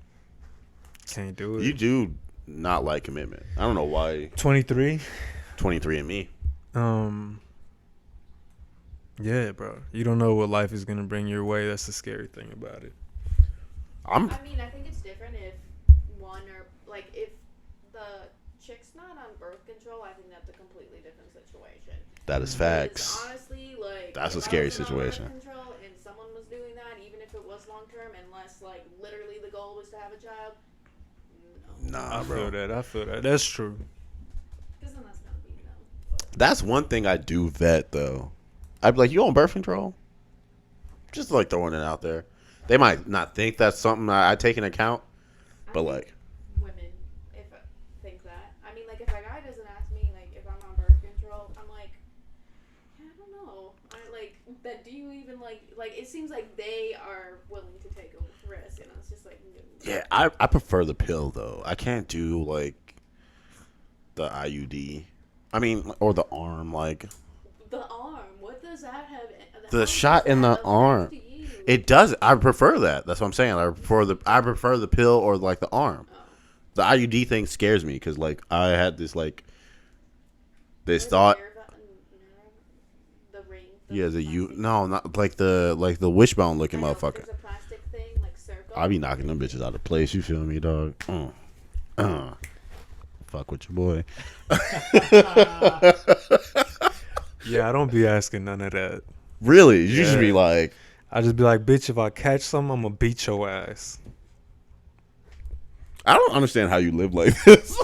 Can't do it. You do not like commitment. I don't know why. 23? 23 and me. Yeah, bro. You don't know what life is gonna bring your way. That's the scary thing about it. I mean, I think it's different if if the chick's not on birth control. I think that's a completely different situation. That is facts. Because honestly, like, That's a if I scary wasn't on birth situation. control and someone was doing that, even if it was long term, unless like literally the goal was to have a child. No. Nah, I bro. feel that. That's true. Because then that's gonna be no. But That's one thing I do vet though. I'd be like, you on birth control? Just like throwing it out there. They might not think that's something I take into account, I but think like, women think that. I mean, like, if a guy doesn't ask me like if I'm on birth control, I'm like, yeah, I don't know. That. Do you even like? It seems like they are willing to take a risk, and it's just like, no. yeah, I prefer the pill though. I can't do like the IUD. I mean, or the arm, like The arm. What does that have? the shot in the arm. It does. I prefer that. That's what I'm saying. I prefer the pill or like the arm. Oh. The IUD thing scares me because like I had this like this Or thought. The ring. Yeah, plastic no, not like the wishbone looking I know, motherfucker. There's a plastic thing like circle. I be knocking them bitches out of place. You feel me, dog? Fuck with your boy. Yeah, I don't be asking none of that. Really? You should Yeah. be like, I just be like, bitch, if I catch something, I'm gonna beat your ass. I don't understand how you live like this.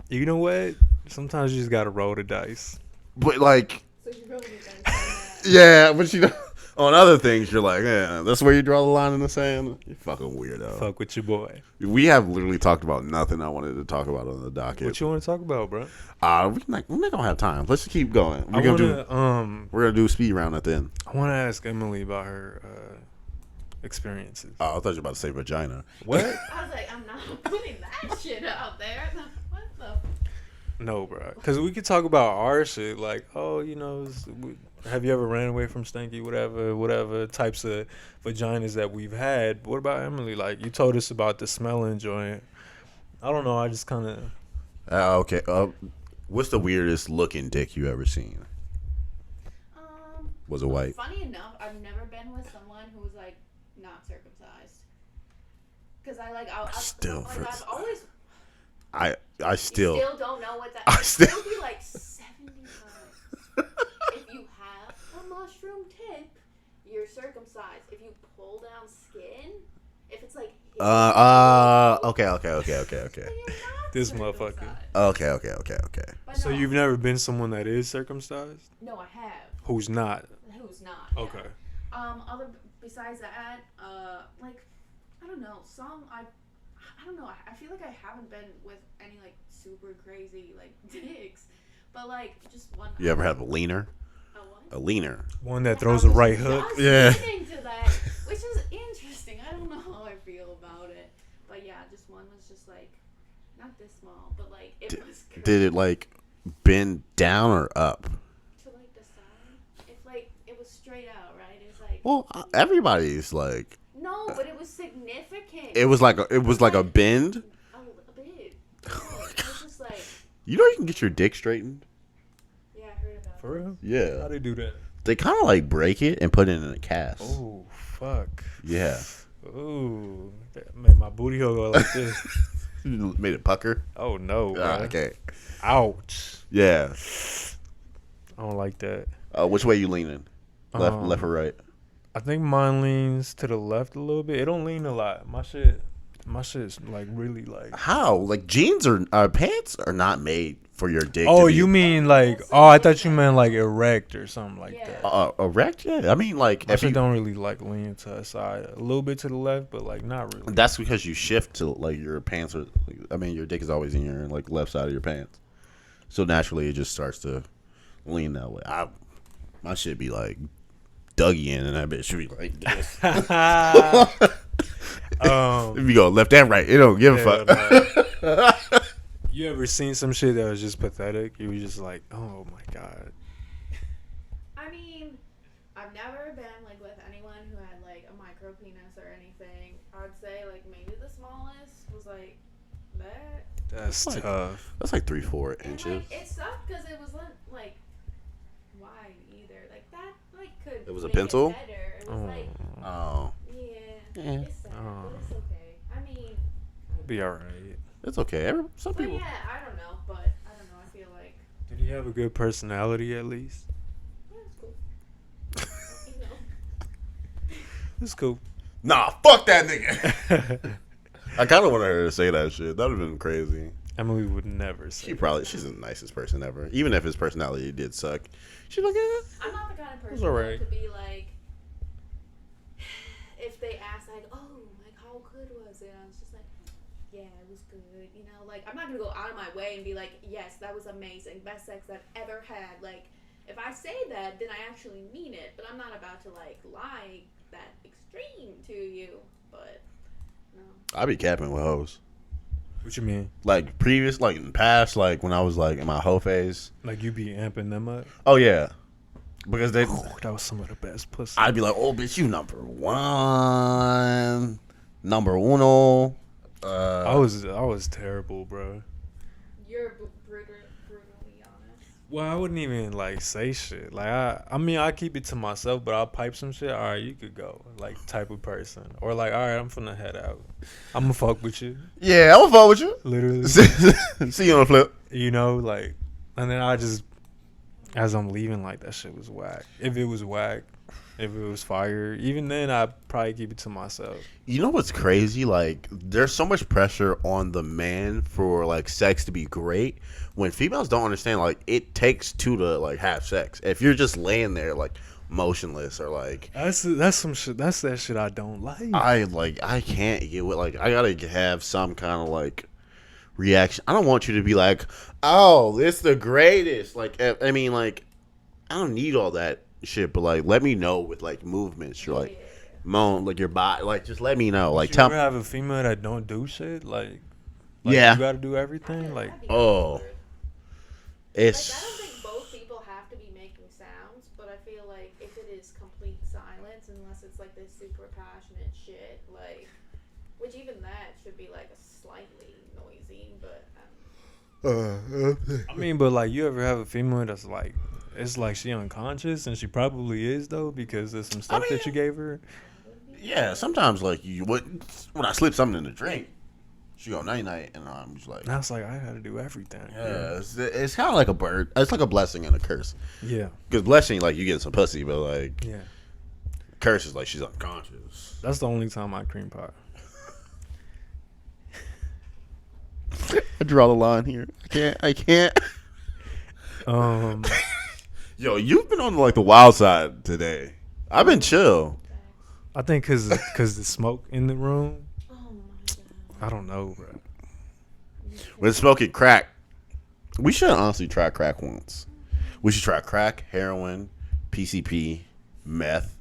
You know what? Sometimes you just gotta roll the dice. But like, So you really need to understand that. yeah, but you know, on other things, you're like, yeah, that's where you draw the line in the sand. You fucking weirdo. Fuck with your boy. We have literally talked about nothing I wanted to talk about on the docket. What you want to talk about, bro? We're not gonna have time. Let's just keep going. We're Gonna do a speed round at the end. I want to ask Emily about her experiences. Oh, I thought you were about to say vagina. What? I was like, I'm not putting that shit out there. What the? No, bro. Because we could talk about our shit, like, oh, you know, have you ever ran away from stanky, whatever types of vaginas that we've had. What about Emily? Like, you told us about the smelling joint. I don't know. I just kind of. Okay. What's the weirdest looking dick you ever seen? Was it white? Funny enough, I've never been with someone who was like not circumcised. Because I've always. I still. You still don't know what that. I still. It would be like 70 times. If you have a mushroom tip, you're circumcised. If you pull down skin, if it's like. Okay. This motherfucker. Okay. But So no. you've never been someone that is circumcised? No, I have. Who's not? Who's not? Okay. Yeah. Other besides that, like, I don't know. I don't know. I feel like I haven't been with any like super crazy like dicks, but like just one. You ever have a leaner? A what? A leaner. One that throws a right hook. Yeah. Getting to that, which is interesting. I don't know how I feel about it, but yeah, just one was just like not this small, but like it was. Crazy. Did it like bend down or up? To like the side, if like it was straight out, right? It was like. Well, everybody's like. No, but it was significant. It was like a bend. A bit. It was just like. You know you can get your dick straightened. Yeah, I heard about. For real? How Yeah. they do that? They kind of like break it and put it in a cast. Oh, fuck. Yeah. Ooh. That made my booty hole go like this. Made it pucker. Oh, no. Okay. Ouch. Yeah. I don't like that. Which way you leaning? Left or right? I think mine leans to the left a little bit. It don't lean a lot. My shit's like really like. How? Like jeans or pants are not made for your dick. Oh, to be, you mean like? Oh, I thought you meant like erect or something like that. erect? Yeah. I mean, like My if shit you don't really like lean to the side, a little bit to the left, but like not really. that's because you shift to like your pants are. I mean, your dick is always in your like left side of your pants, so naturally it just starts to lean that way. My shit be like Dougie in, and that bitch should be like this. If you go left and right, it don't give a fuck. No. You ever seen some shit that was just pathetic? You were just like, oh my god. I mean, I've never been like with anyone who had like a micro penis or anything. I would say like maybe the smallest was like that. That's Like, tough. That's like 3-4 And inches. like it sucked because it wasn't like wide either. Like that like could. It was a make pencil? It better. It was like Oh, yeah. Yeah. It's sad, but it's okay. I mean, Be alright. it's okay. Some but people. yeah, I don't know, but I don't know. I feel like Did he have a good personality at least? yeah, it's cool. You know. It's cool. Nah, fuck that nigga. I kind of wanted her to say that shit. That would have been crazy. Emily would never say. She's the nicest person ever. Even if his personality did suck, she's like, I'm not the kind of was person alright. to be like, if they ask like, oh, like how good was it? I was just like, yeah, it was good. You know, like I'm not gonna go out of my way and be like, yes, that was amazing, best sex I've ever had. Like, if I say that, then I actually mean it. But I'm not about to like lie that extreme to you. But no. I be capping with hoes. What you mean? Like previous, like in the past, like when I was like in my hoe phase. Like you be amping them up? Oh yeah, because they. Oh, that was some of the best pussy. I'd be like, oh bitch, you number one, number uno. I was terrible, bro. You're brutally honest. Well, I wouldn't even like say shit. Like I mean, I keep it to myself, but I'll pipe some shit. All right, you could go. Like type of person, or like, all right, I'm finna head out. I'm gonna fuck with you, Yeah, I'm gonna fuck with you. literally. See you on the flip. You know, like, and then I just, as I'm leaving, like that shit was whack. If it was whack, if it was fire, even then I'd probably keep it to myself. You know what's crazy? Like, there's so much pressure on the man for like sex to be great. When females don't understand, like, it takes two to like have sex. If you're just laying there like motionless or like, That's some shit. That's that shit I don't like. I can't get with like I gotta have some kind of like reaction. I don't want you to be like, oh, it's the greatest. Like, I mean, like, I don't need all that shit, but like, let me know with like movements. You're like, moan, like your body, like just let me know. Like, you tell ever me. have a female that don't do shit? Like Yeah. you gotta do everything. Like, Oh, Like, I It's don't think both people have to be making sounds, but I feel like if it is complete silence, unless it's like this super passionate shit, like, which even that should be like a slightly noisy, but I mean, but like, you ever have a female that's like, it's like she unconscious, and she probably is though because of some stuff that you gave her. yeah. Sometimes like when I slip something in the drink, she go night night, and I'm just like, And I was like, I got to do everything. yeah. It's kind of like a bird. It's like a blessing and a curse. Yeah. Because blessing, like you get some pussy, but like Yeah. curse is like she's unconscious. That's the only time I cream pie. I draw the line here. I can't. Um, Yo, you've been on like the wild side today. I've been chill. I think because the smoke in the room. oh my god. I don't know, bro. When smoking crack, we should honestly try crack once. We should try crack, heroin, PCP, meth.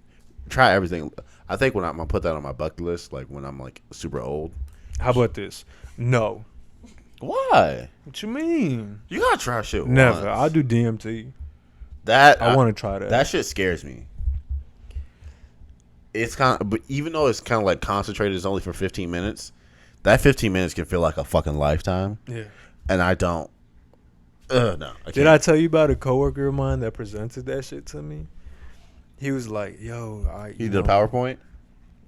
Try everything. I think when I'm gonna put that on my bucket list, like when I'm like super old. How about this? No. Why? What you mean? You gotta try shit. Never. Once. I'll do DMT. That. I want to try that. That shit scares me. It's kind of, but even though it's kind of like concentrated, it's only for 15 minutes. That 15 minutes can feel like a fucking lifetime. Yeah. And I don't. No. Did I tell you about a coworker of mine that presented that shit to me? He was like, "Yo, He did a PowerPoint.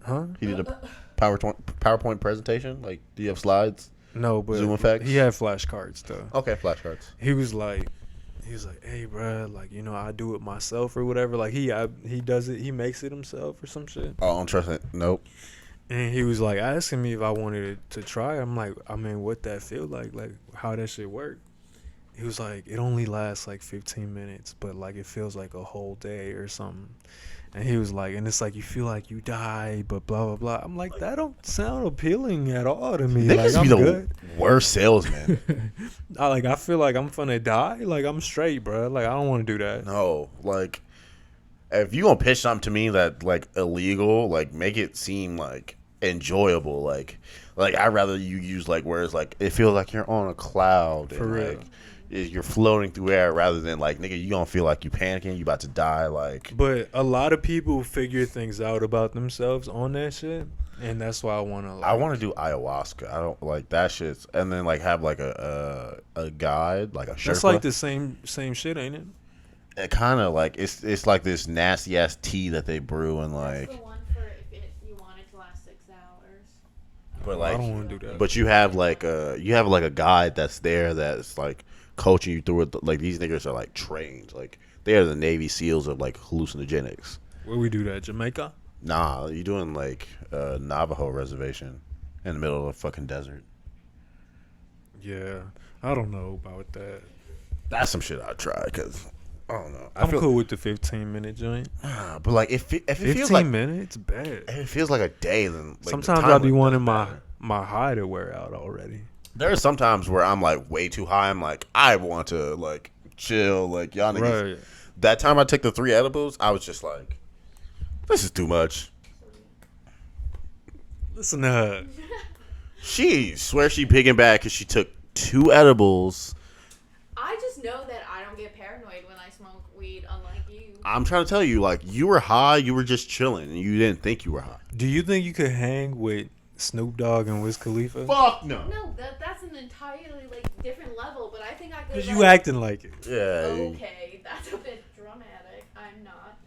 huh? He did a PowerPoint presentation. Like, do you have slides? No, but Zoom effects? he had flashcards though. Okay, flashcards. He was like, hey, bro, like, you know, I do it myself or whatever. Like, he does it, he makes it himself or some shit. Oh, I don't trust it. Nope. And he was like asking me if I wanted it to try. I'm like, I mean, what that feel like how that shit work. He was like, it only lasts like 15 minutes, but like it feels like a whole day or something. And he was like, and it's like you feel like you die, but blah blah blah. I'm like, that don't sound appealing at all to me. Like, Niggas I'm be the good. worst salesman. I feel like I'm finna die. Like, I'm straight, bro. Like, I don't want to do that. No, like, if you gonna pitch something to me that like illegal, like make it seem like enjoyable. Like I'd rather you use like words like it feels like you're on a cloud For and real. like you're floating through air rather than like nigga you gonna feel like you panicking, you about to die. Like, But a lot of people figure things out about themselves on that shit, and that's why I want to. Like, I want to do ayahuasca. I don't like that shit, and then like have like a guide, like a Sherpa. That's like the same shit, ain't it? It kind of like it's like this nasty ass tea that they brew and like. That's the one for if you want it to last 6 hours. But I like, don't want to do that. but you have like a guide that's there that's like coaching you through it. Like these niggas are like trained, like they are the Navy SEALs of like hallucinogenics. Where we do that, Jamaica? Nah, you doing like Navajo reservation in the middle of the fucking desert. Yeah, I don't know about that. That's some shit I'd try because I don't know. I'm cool with the 15-minute joint. But like if it 15 feels like minutes, bad. if it feels like a day, then like, Sometimes the time I'll be would- wanting doesn't matter. my high to wear out already. There are some times where I'm like way too high. I'm like I want to like chill. Like y'all niggas. Right. That time I took the 3 edibles, I was just like, this is too much. Listen to her. She swears she picking back because she took 2 edibles. I just know that I don't get paranoid when I smoke weed, unlike you. I'm trying to tell you, like, you were high, you were just chilling, and you didn't think you were high. Do you think you could hang with Snoop Dogg and Wiz Khalifa? Fuck no. No, that's an entirely like different level. But I think I could. Cause like, you acting like it. Yeah, Okay, that's a bit dramatic. I'm not.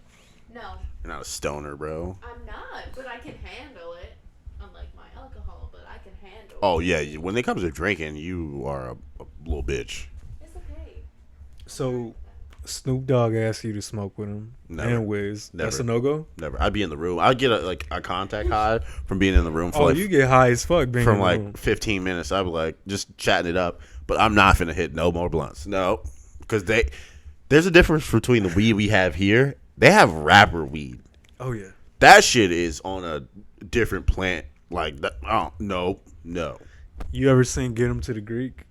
No, you're not a stoner, bro. I'm not. But I can handle it. Unlike my alcohol, but I can handle. Oh, yeah, when it comes to drinking, you are a little bitch. It's okay. So Snoop Dogg asked you to smoke with him Never. and Wiz. That's Never. a no-go? Never. I'd be in the room. I'd get a contact high from being in the room for Oh, like you get high as fuck being from in the like room. 15 minutes. I'd be like just chatting it up, but I'm not finna hit no more blunts. No, because there's a difference between the weed we have here. They have rapper weed. Oh yeah. That shit is on a different plant. Like that. Oh no. You ever seen Get 'Em to the Greek?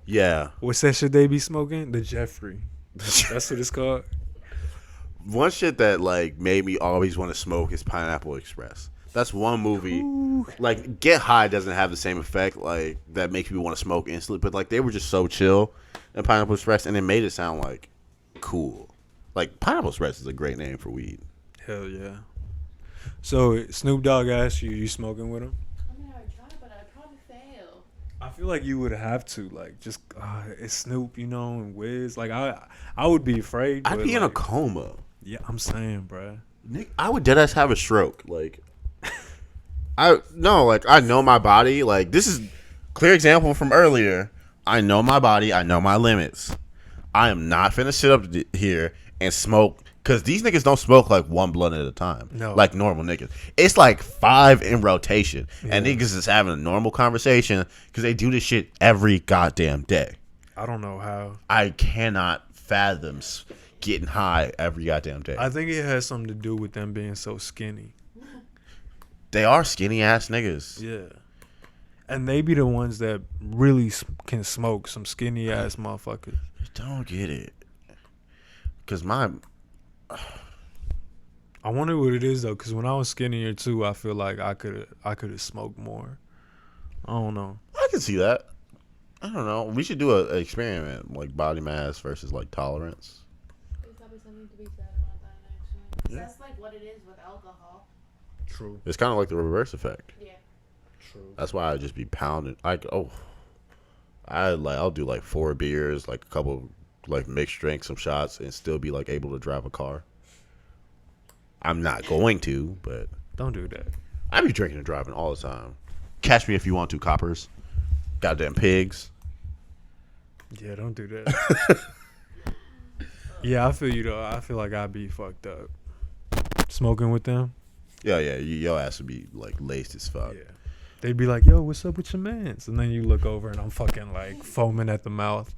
Yeah. What's that shit they be smoking? The Jeffrey. That's what it's called. One shit that like made me always want to smoke is Pineapple Express. That's one movie. Like Get High doesn't have the same effect like that makes me want to smoke instantly. But like they were just so chill in Pineapple Express, and it made it sound like cool. Like Pineapple Express is a great name for weed. Hell yeah. So Snoop Dogg asked you, you smoking with him? I mean, I would try, but I'd probably fail. I feel like you would have to, like, just it's Snoop, you know, and Wiz. Like I would be afraid. I'd but, be in a like, coma. Yeah, I'm saying, bruh. Nick, I would deadass have a stroke. Like, I know my body. Like, this is clear example from earlier. I know my body. I know my limits. I am not finna sit up here and smoke because these niggas don't smoke like one blunt at a time. No, like normal niggas. It's like 5 in rotation, and niggas is having a normal conversation because they do this shit every goddamn day. I don't know how. I cannot fathom getting high every goddamn day. I think it has something to do with them being so skinny. They are skinny ass niggas. Yeah. And they be the ones that really can smoke, some skinny ass motherfuckers. I don't get it. Cause I wonder what it is though, cause when I was skinnier too, I feel like I could have smoked more. I don't know. I can see that. I don't know. We should do an experiment, like body mass versus like tolerance. There's probably something to be said about that, actually. 'Cause Yeah. that's like what it is with alcohol. True. It's kind of like the reverse effect. Yeah. True. That's why I just be pounding. I'll do like 4 beers, like a couple like mixed drinks, some shots, and still be like able to drive a car. I'm not going to, but Don't do that. I be drinking and driving all the time. Catch me if you want to, coppers. Goddamn pigs. Yeah, don't do that. Yeah, I feel you though. I feel like I'd be fucked up. Smoking with them. Yeah, your ass would be like laced as fuck. Yeah. They'd be like, yo, what's up with your mans? And then you look over and I'm fucking like foaming at the mouth.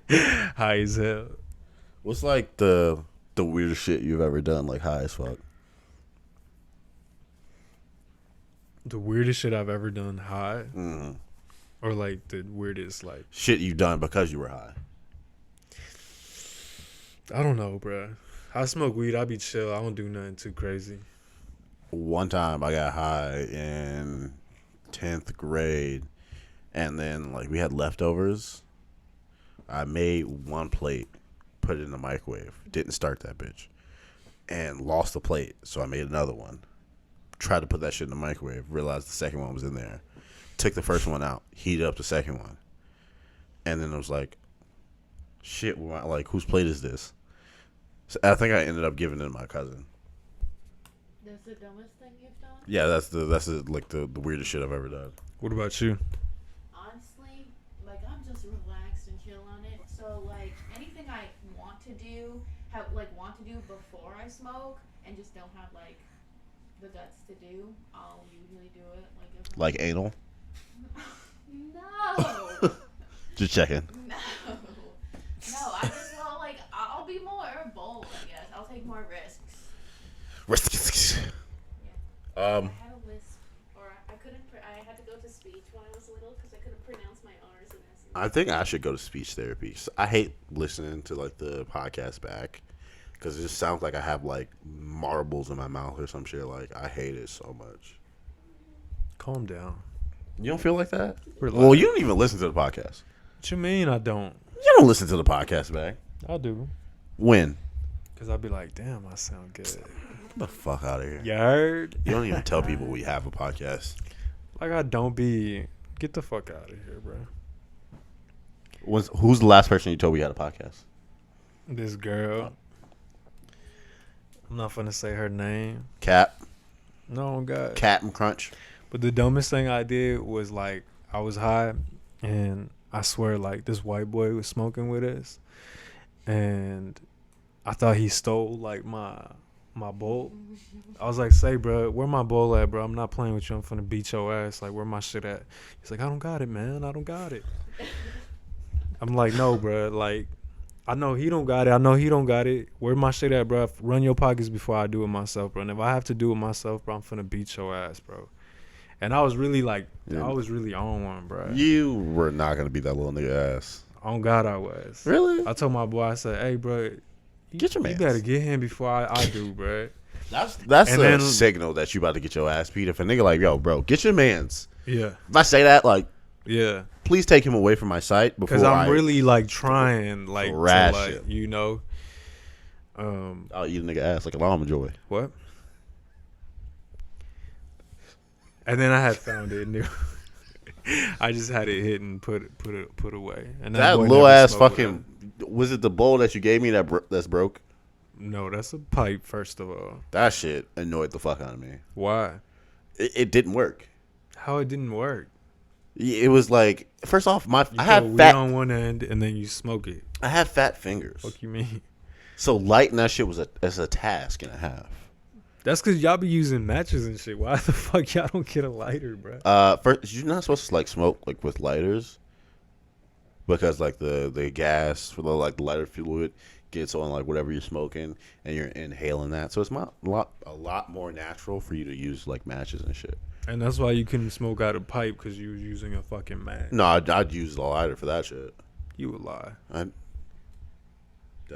High as hell. What's like the weirdest shit you've ever done, like high as fuck? The weirdest shit I've ever done high? Mm-hmm. Or like the weirdest, like, Shit you've done because you were high. I don't know, bruh. I smoke weed, I be chill. I don't do nothing too crazy. One time I got high in 10th grade, and then like we had leftovers. I made one plate, put it in the microwave, didn't start that bitch, and lost the plate, so I made another one. Tried to put that shit in the microwave, realized the second one was in there. Took the first one out, heated up the second one, and then I was like, shit, like whose plate is this? So I think I ended up giving it to my cousin. That's the dumbest thing you've done? Yeah, that's the weirdest shit I've ever done. What about you? Honestly, like I'm just relaxed and chill on it. So like anything I want to do, before I smoke, and just don't have like the guts to do, I'll usually do it. Like anal? No. Just checking. No. No, I just I'll be more bold, I guess. I'll take more risks. Um, I had a lisp, or I couldn't. I had to go to speech when I was little because I couldn't pronounce my R's and S's. I think I should go to speech therapy. I hate listening to like the podcast back because it just sounds like I have like marbles in my mouth or some shit. Like I hate it so much. Calm down. You don't feel like that? Relax. Well, you don't even listen to the podcast. What you mean I don't? You don't listen to the podcast back. I do. When? Because I'd be like, damn, I sound good. Get the fuck out of here. You heard? You don't even tell people we have a podcast. Like, I don't be. Get the fuck out of here, bro. Who's the last person you told we had a podcast? This girl. I'm not gonna say her name. Cap. No, God. Captain Crunch. But the dumbest thing I did was, like, I was high, and I swear, like, this white boy was smoking with us, and I thought he stole, like, my bowl. I was like, say, bro, where my bowl at, bro? I'm not playing with you. I'm finna beat your ass. Like, where my shit at? He's like, I don't got it, man. I don't got it. I'm like, no, bro. Like, I know he don't got it. I know he don't got it. Where my shit at, bro? Run your pockets before I do it myself, bro. And if I have to do it myself, bro, I'm finna beat your ass, bro. And I was really like, I was really on one, bro. You were not going to beat that little nigga ass. On God, I was. Really? I told my boy, I said, hey, bro, Get your you mans. better get him before I do, bro. That's And a then- signal that you about to get your ass beat. If a nigga like, yo, bro, get your mans. Yeah, If I say that, like, yeah. please take him away from my site before Because I'm I, really like trying, like, to, thrash like, him. you know. I'll eat a nigga ass like a llama joy. What? And then I had found it new. I just had it hit and put away. And That boy little never ass smoked with fucking, was it the bowl that you gave me that's broke? it. No, that's a pipe. First of all, That shit annoyed the fuck out of me. why? It didn't work. How it didn't work? It was like, first off, You I put have weed fat on one end and then you smoke it. I have fat fingers. Fuck you mean? So lighting that shit was a task and a half. That's because y'all be using matches and shit. Why the fuck y'all don't get a lighter, bro? First, you're not supposed to like smoke like with lighters because like the gas for the like the lighter fluid gets on like whatever you're smoking and you're inhaling that. So it's a lot more natural for you to use like matches and shit. And that's why you couldn't smoke out a pipe because you was using a fucking match. No, I'd use the lighter for that shit. You would lie. I'd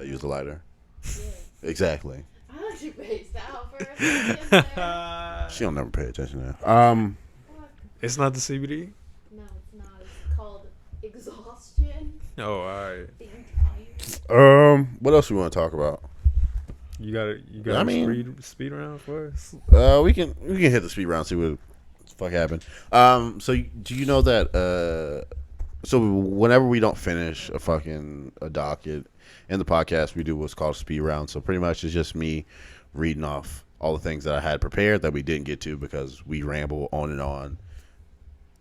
use the lighter. Yeah. Exactly. I actually based out for a second there. She don't never pay attention to that. Fuck. It's not the CBD? No, it's not. It's called exhaustion. Oh, all right. Being tired. What else we want to talk about? You got I a mean- speed round for us? We can hit the speed round, see what the fuck happened. So do you know that so whenever we don't finish a docket in the podcast, we do what's called speed round. So pretty much it's just me reading off all the things that I had prepared that we didn't get to because we ramble on and on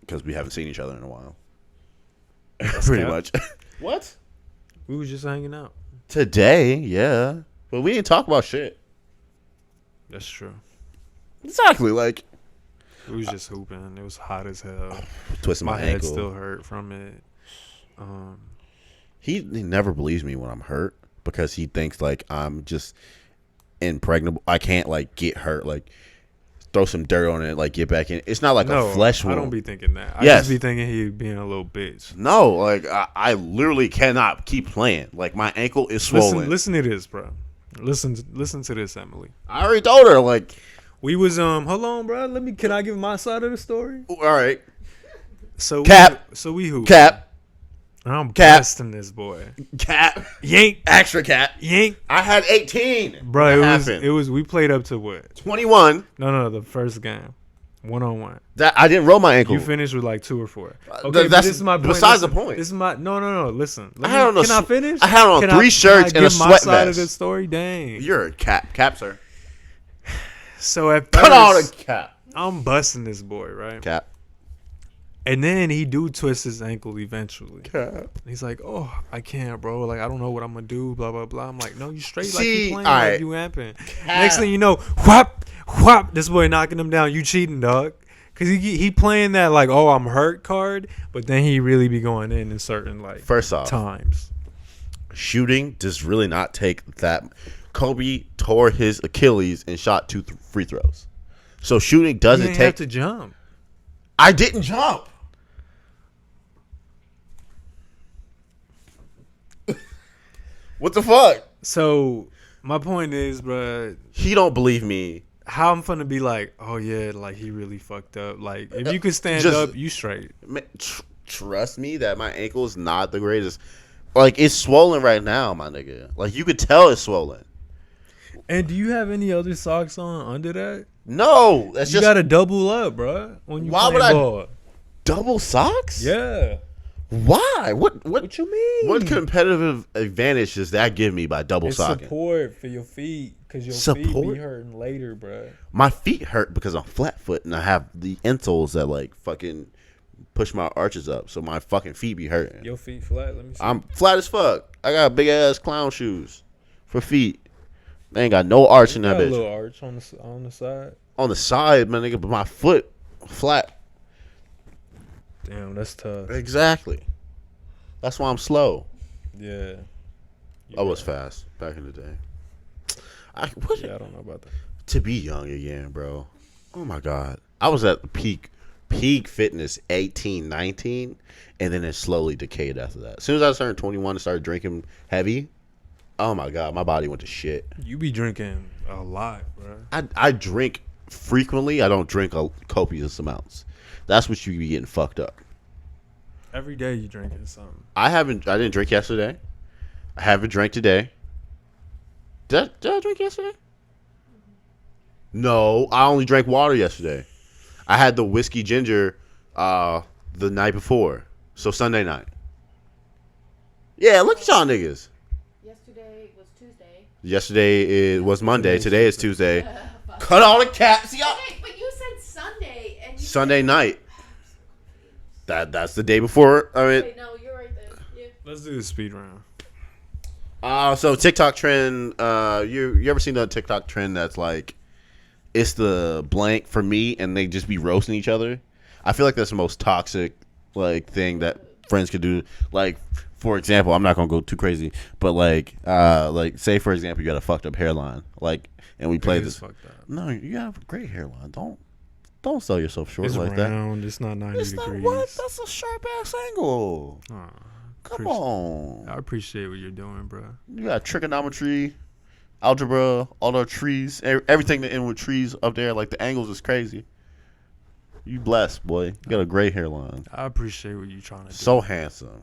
because we haven't seen each other in a while. Pretty cap. much. What? We was just hanging out. Today, yeah. But we didn't talk about shit. That's true. Exactly, like We was just hooping. It was hot as hell. twisting My my head ankle. still hurt from it. He never believes me when I'm hurt because he thinks like I'm just impregnable. I can't like get hurt, like throw some dirt on it, like get back in. It's not like No, a flesh wound. I don't be thinking that. I Yes. just be thinking he being a little bitch. No, like I literally cannot keep playing. Like my ankle is swollen. Listen to this, bro. Listen to this, Emily. I already told her like, We was hold on, bro. Can I give my side of the story? all right, So Cap. We hoop. cap, I'm Cap. busting this boy. cap, Yank, extra cap. yank, I had 18, bro. What It was. We played up to what? 21. No, the first game, 1-on-1. That I didn't roll my ankle. You finished with like 2 or 4. Okay, th- but that's this is my point. besides Listen, the point. This is my no. Listen, I had on a can I sw- finish? I had on Can 3 shirts can I and a give my sweat side of vest. the story. Dang. You're a cap, sir. So at Put on a first, cap, I'm busting this boy, right? cap, And then he do twist his ankle eventually. cap. He's like, "Oh, I can't, bro. Like, I don't know what I'm gonna do." Blah blah blah. I'm like, "No, you straight. Like See, you playing. alright. Like you amping." Next thing you know, whop, whop. This boy knocking him down. You cheating, dog. Cause he playing that like, "Oh, I'm hurt" card, but then he really be going in certain like First off, times. shooting does really not take that. Kobe tore his Achilles and shot 2 free throws. So shooting You doesn't didn't take. have to jump. I didn't jump. What the fuck? So my point is, bro, He don't believe me. how I'm gonna be like, "Oh yeah, like he really fucked up." Like if you could stand Just- up, you straight. Man, trust me that my ankle is not the greatest. Like it's swollen right now, my nigga. Like you could tell it's swollen. And do you have any other socks on under that? No, that's You just gotta double up, bro. When you Why play would I- ball. double socks. Yeah. Why? What you mean? What competitive advantage does that give me by double It's socking? support for your feet, cause your feet Support? be hurting later, bro. My feet hurt because I'm flat foot and I have the insoles that like fucking push my arches up, so my fucking feet be hurting. Your feet flat. Let me see. I'm flat as fuck. I got big ass clown shoes for feet. They ain't got no arch in You that got a bitch. little arch on the side. On the side, my nigga, but my foot flat. Damn, that's tough. Exactly. That's why I'm slow. Yeah. I was fast back in the day. I Yeah, I don't know about that. to be young again, bro. Oh my god. I was at the peak fitness 18, 19, and then it slowly decayed after that. As soon as I turned 21 and started drinking heavy, Oh my god, my body went to shit. You be drinking a lot, bro. I drink frequently. I don't drink copious amounts. That's what you be getting fucked up. Every day you drinking something. I didn't drink yesterday. I haven't drank today. Did I drink yesterday? No, I only drank water yesterday. I had the whiskey ginger the night before. So Sunday night. Yeah, look at y'all niggas. Yesterday was Tuesday. Yesterday was Monday. Today is Tuesday. Cut all the caps, y'all. Okay, but you said Sunday and you Sunday said, night. That's the day before. I mean, Wait, no, you're right there. Yeah. Let's do the speed round. so TikTok trend. You ever seen the TikTok trend that's like, it's the blank for me, and they just be roasting each other? I feel like that's the most toxic thing that friends could do. Like, for example, I'm not gonna go too crazy, but like say for example, you got a fucked up hairline, and we play this. Fucked up. No, you have a great hairline. Don't sell yourself short It's like that. round. It's not 90 It's degrees. not what? That's a sharp ass angle. Aw, Come on. I appreciate what you're doing, bro. You got trigonometry, algebra, all the trees, everything that end with trees up there. Like the angles is crazy. You blessed, boy. You got a great hairline. I appreciate what you're trying to do. So handsome.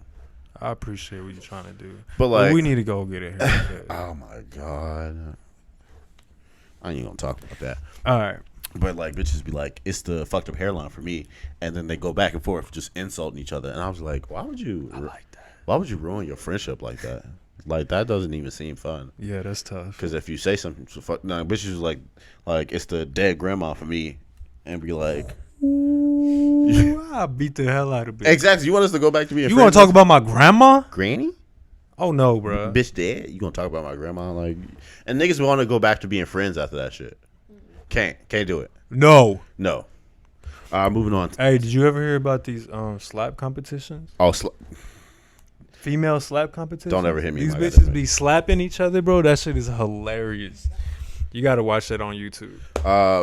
I appreciate what you're trying to do. But like, we need to go get a haircut. oh my god, I ain't gonna talk about that. All right. But like, bitches be like, it's the fucked up hairline for me, and then they go back and forth just insulting each other, and I was like, why would you? I like that. Why would you ruin your friendship like that? Like that doesn't even seem fun. Yeah, that's tough. Because if you say something, no, bitches is like it's the dead grandma for me, and be like, Ooh, I beat the hell out of bitch. exactly. You want us to go back to being You friends? want to talk about my grandma? Granny? Oh no, bro. Bitch dead? You gonna talk about my grandma? Like, and niggas want to go back to being friends after that shit. Can't do it. No. No. Moving on. Hey, did you ever hear about these slap competitions? Oh, Female slap competitions? Don't ever hit me These like bitches that. be slapping each other, bro. That shit is hilarious. You gotta watch that on YouTube.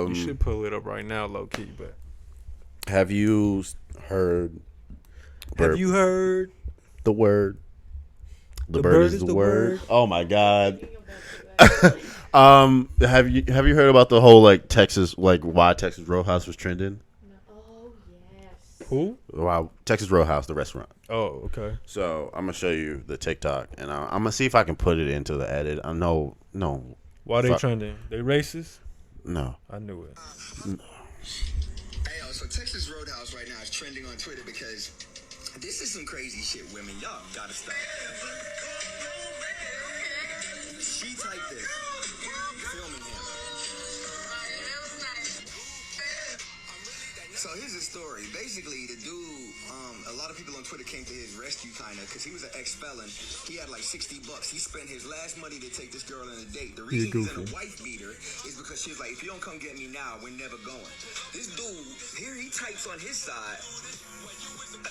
You should pull it up right now, low key. But have you heard? have you heard? The word. The bird is the word. Oh my god. Have you heard about the whole Texas why Texas Roadhouse was trending? Oh yes. Who? Wow, Texas Roadhouse, the restaurant. Oh, okay. So I'm gonna show you the TikTok, and I'm gonna see if I can put it into the edit. No. Why they Fuck. trending? They racist? No. I knew it. Hey, yo, so Texas Roadhouse right now is trending on Twitter because this is some crazy shit, women. Y'all gotta stop. She typed this, filming him. So here's the story. Basically, the dude, a lot of people on Twitter came to his rescue, kind of, because he was an ex-felon. He had like $60. He spent his last money to take this girl on a date. The reason he's in a wife beater is because she was like, if you don't come get me now, we're never going. This dude, here he types on his side.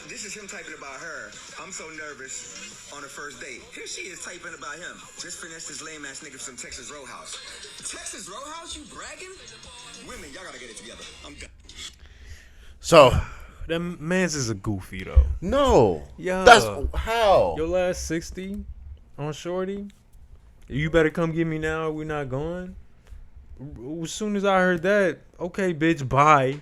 This is him typing about her. I'm so nervous on the first date. Here she is typing about him. Just finessed this lame ass nigga from Texas Roadhouse. Texas Roadhouse? You bragging? Women, y'all gotta get it together. I'm done. So That man's is a goofy though. no. Yeah. That's how. Your last 60 on shorty. You better come get me now. We're not going. As soon as I heard that, okay, bitch, bye.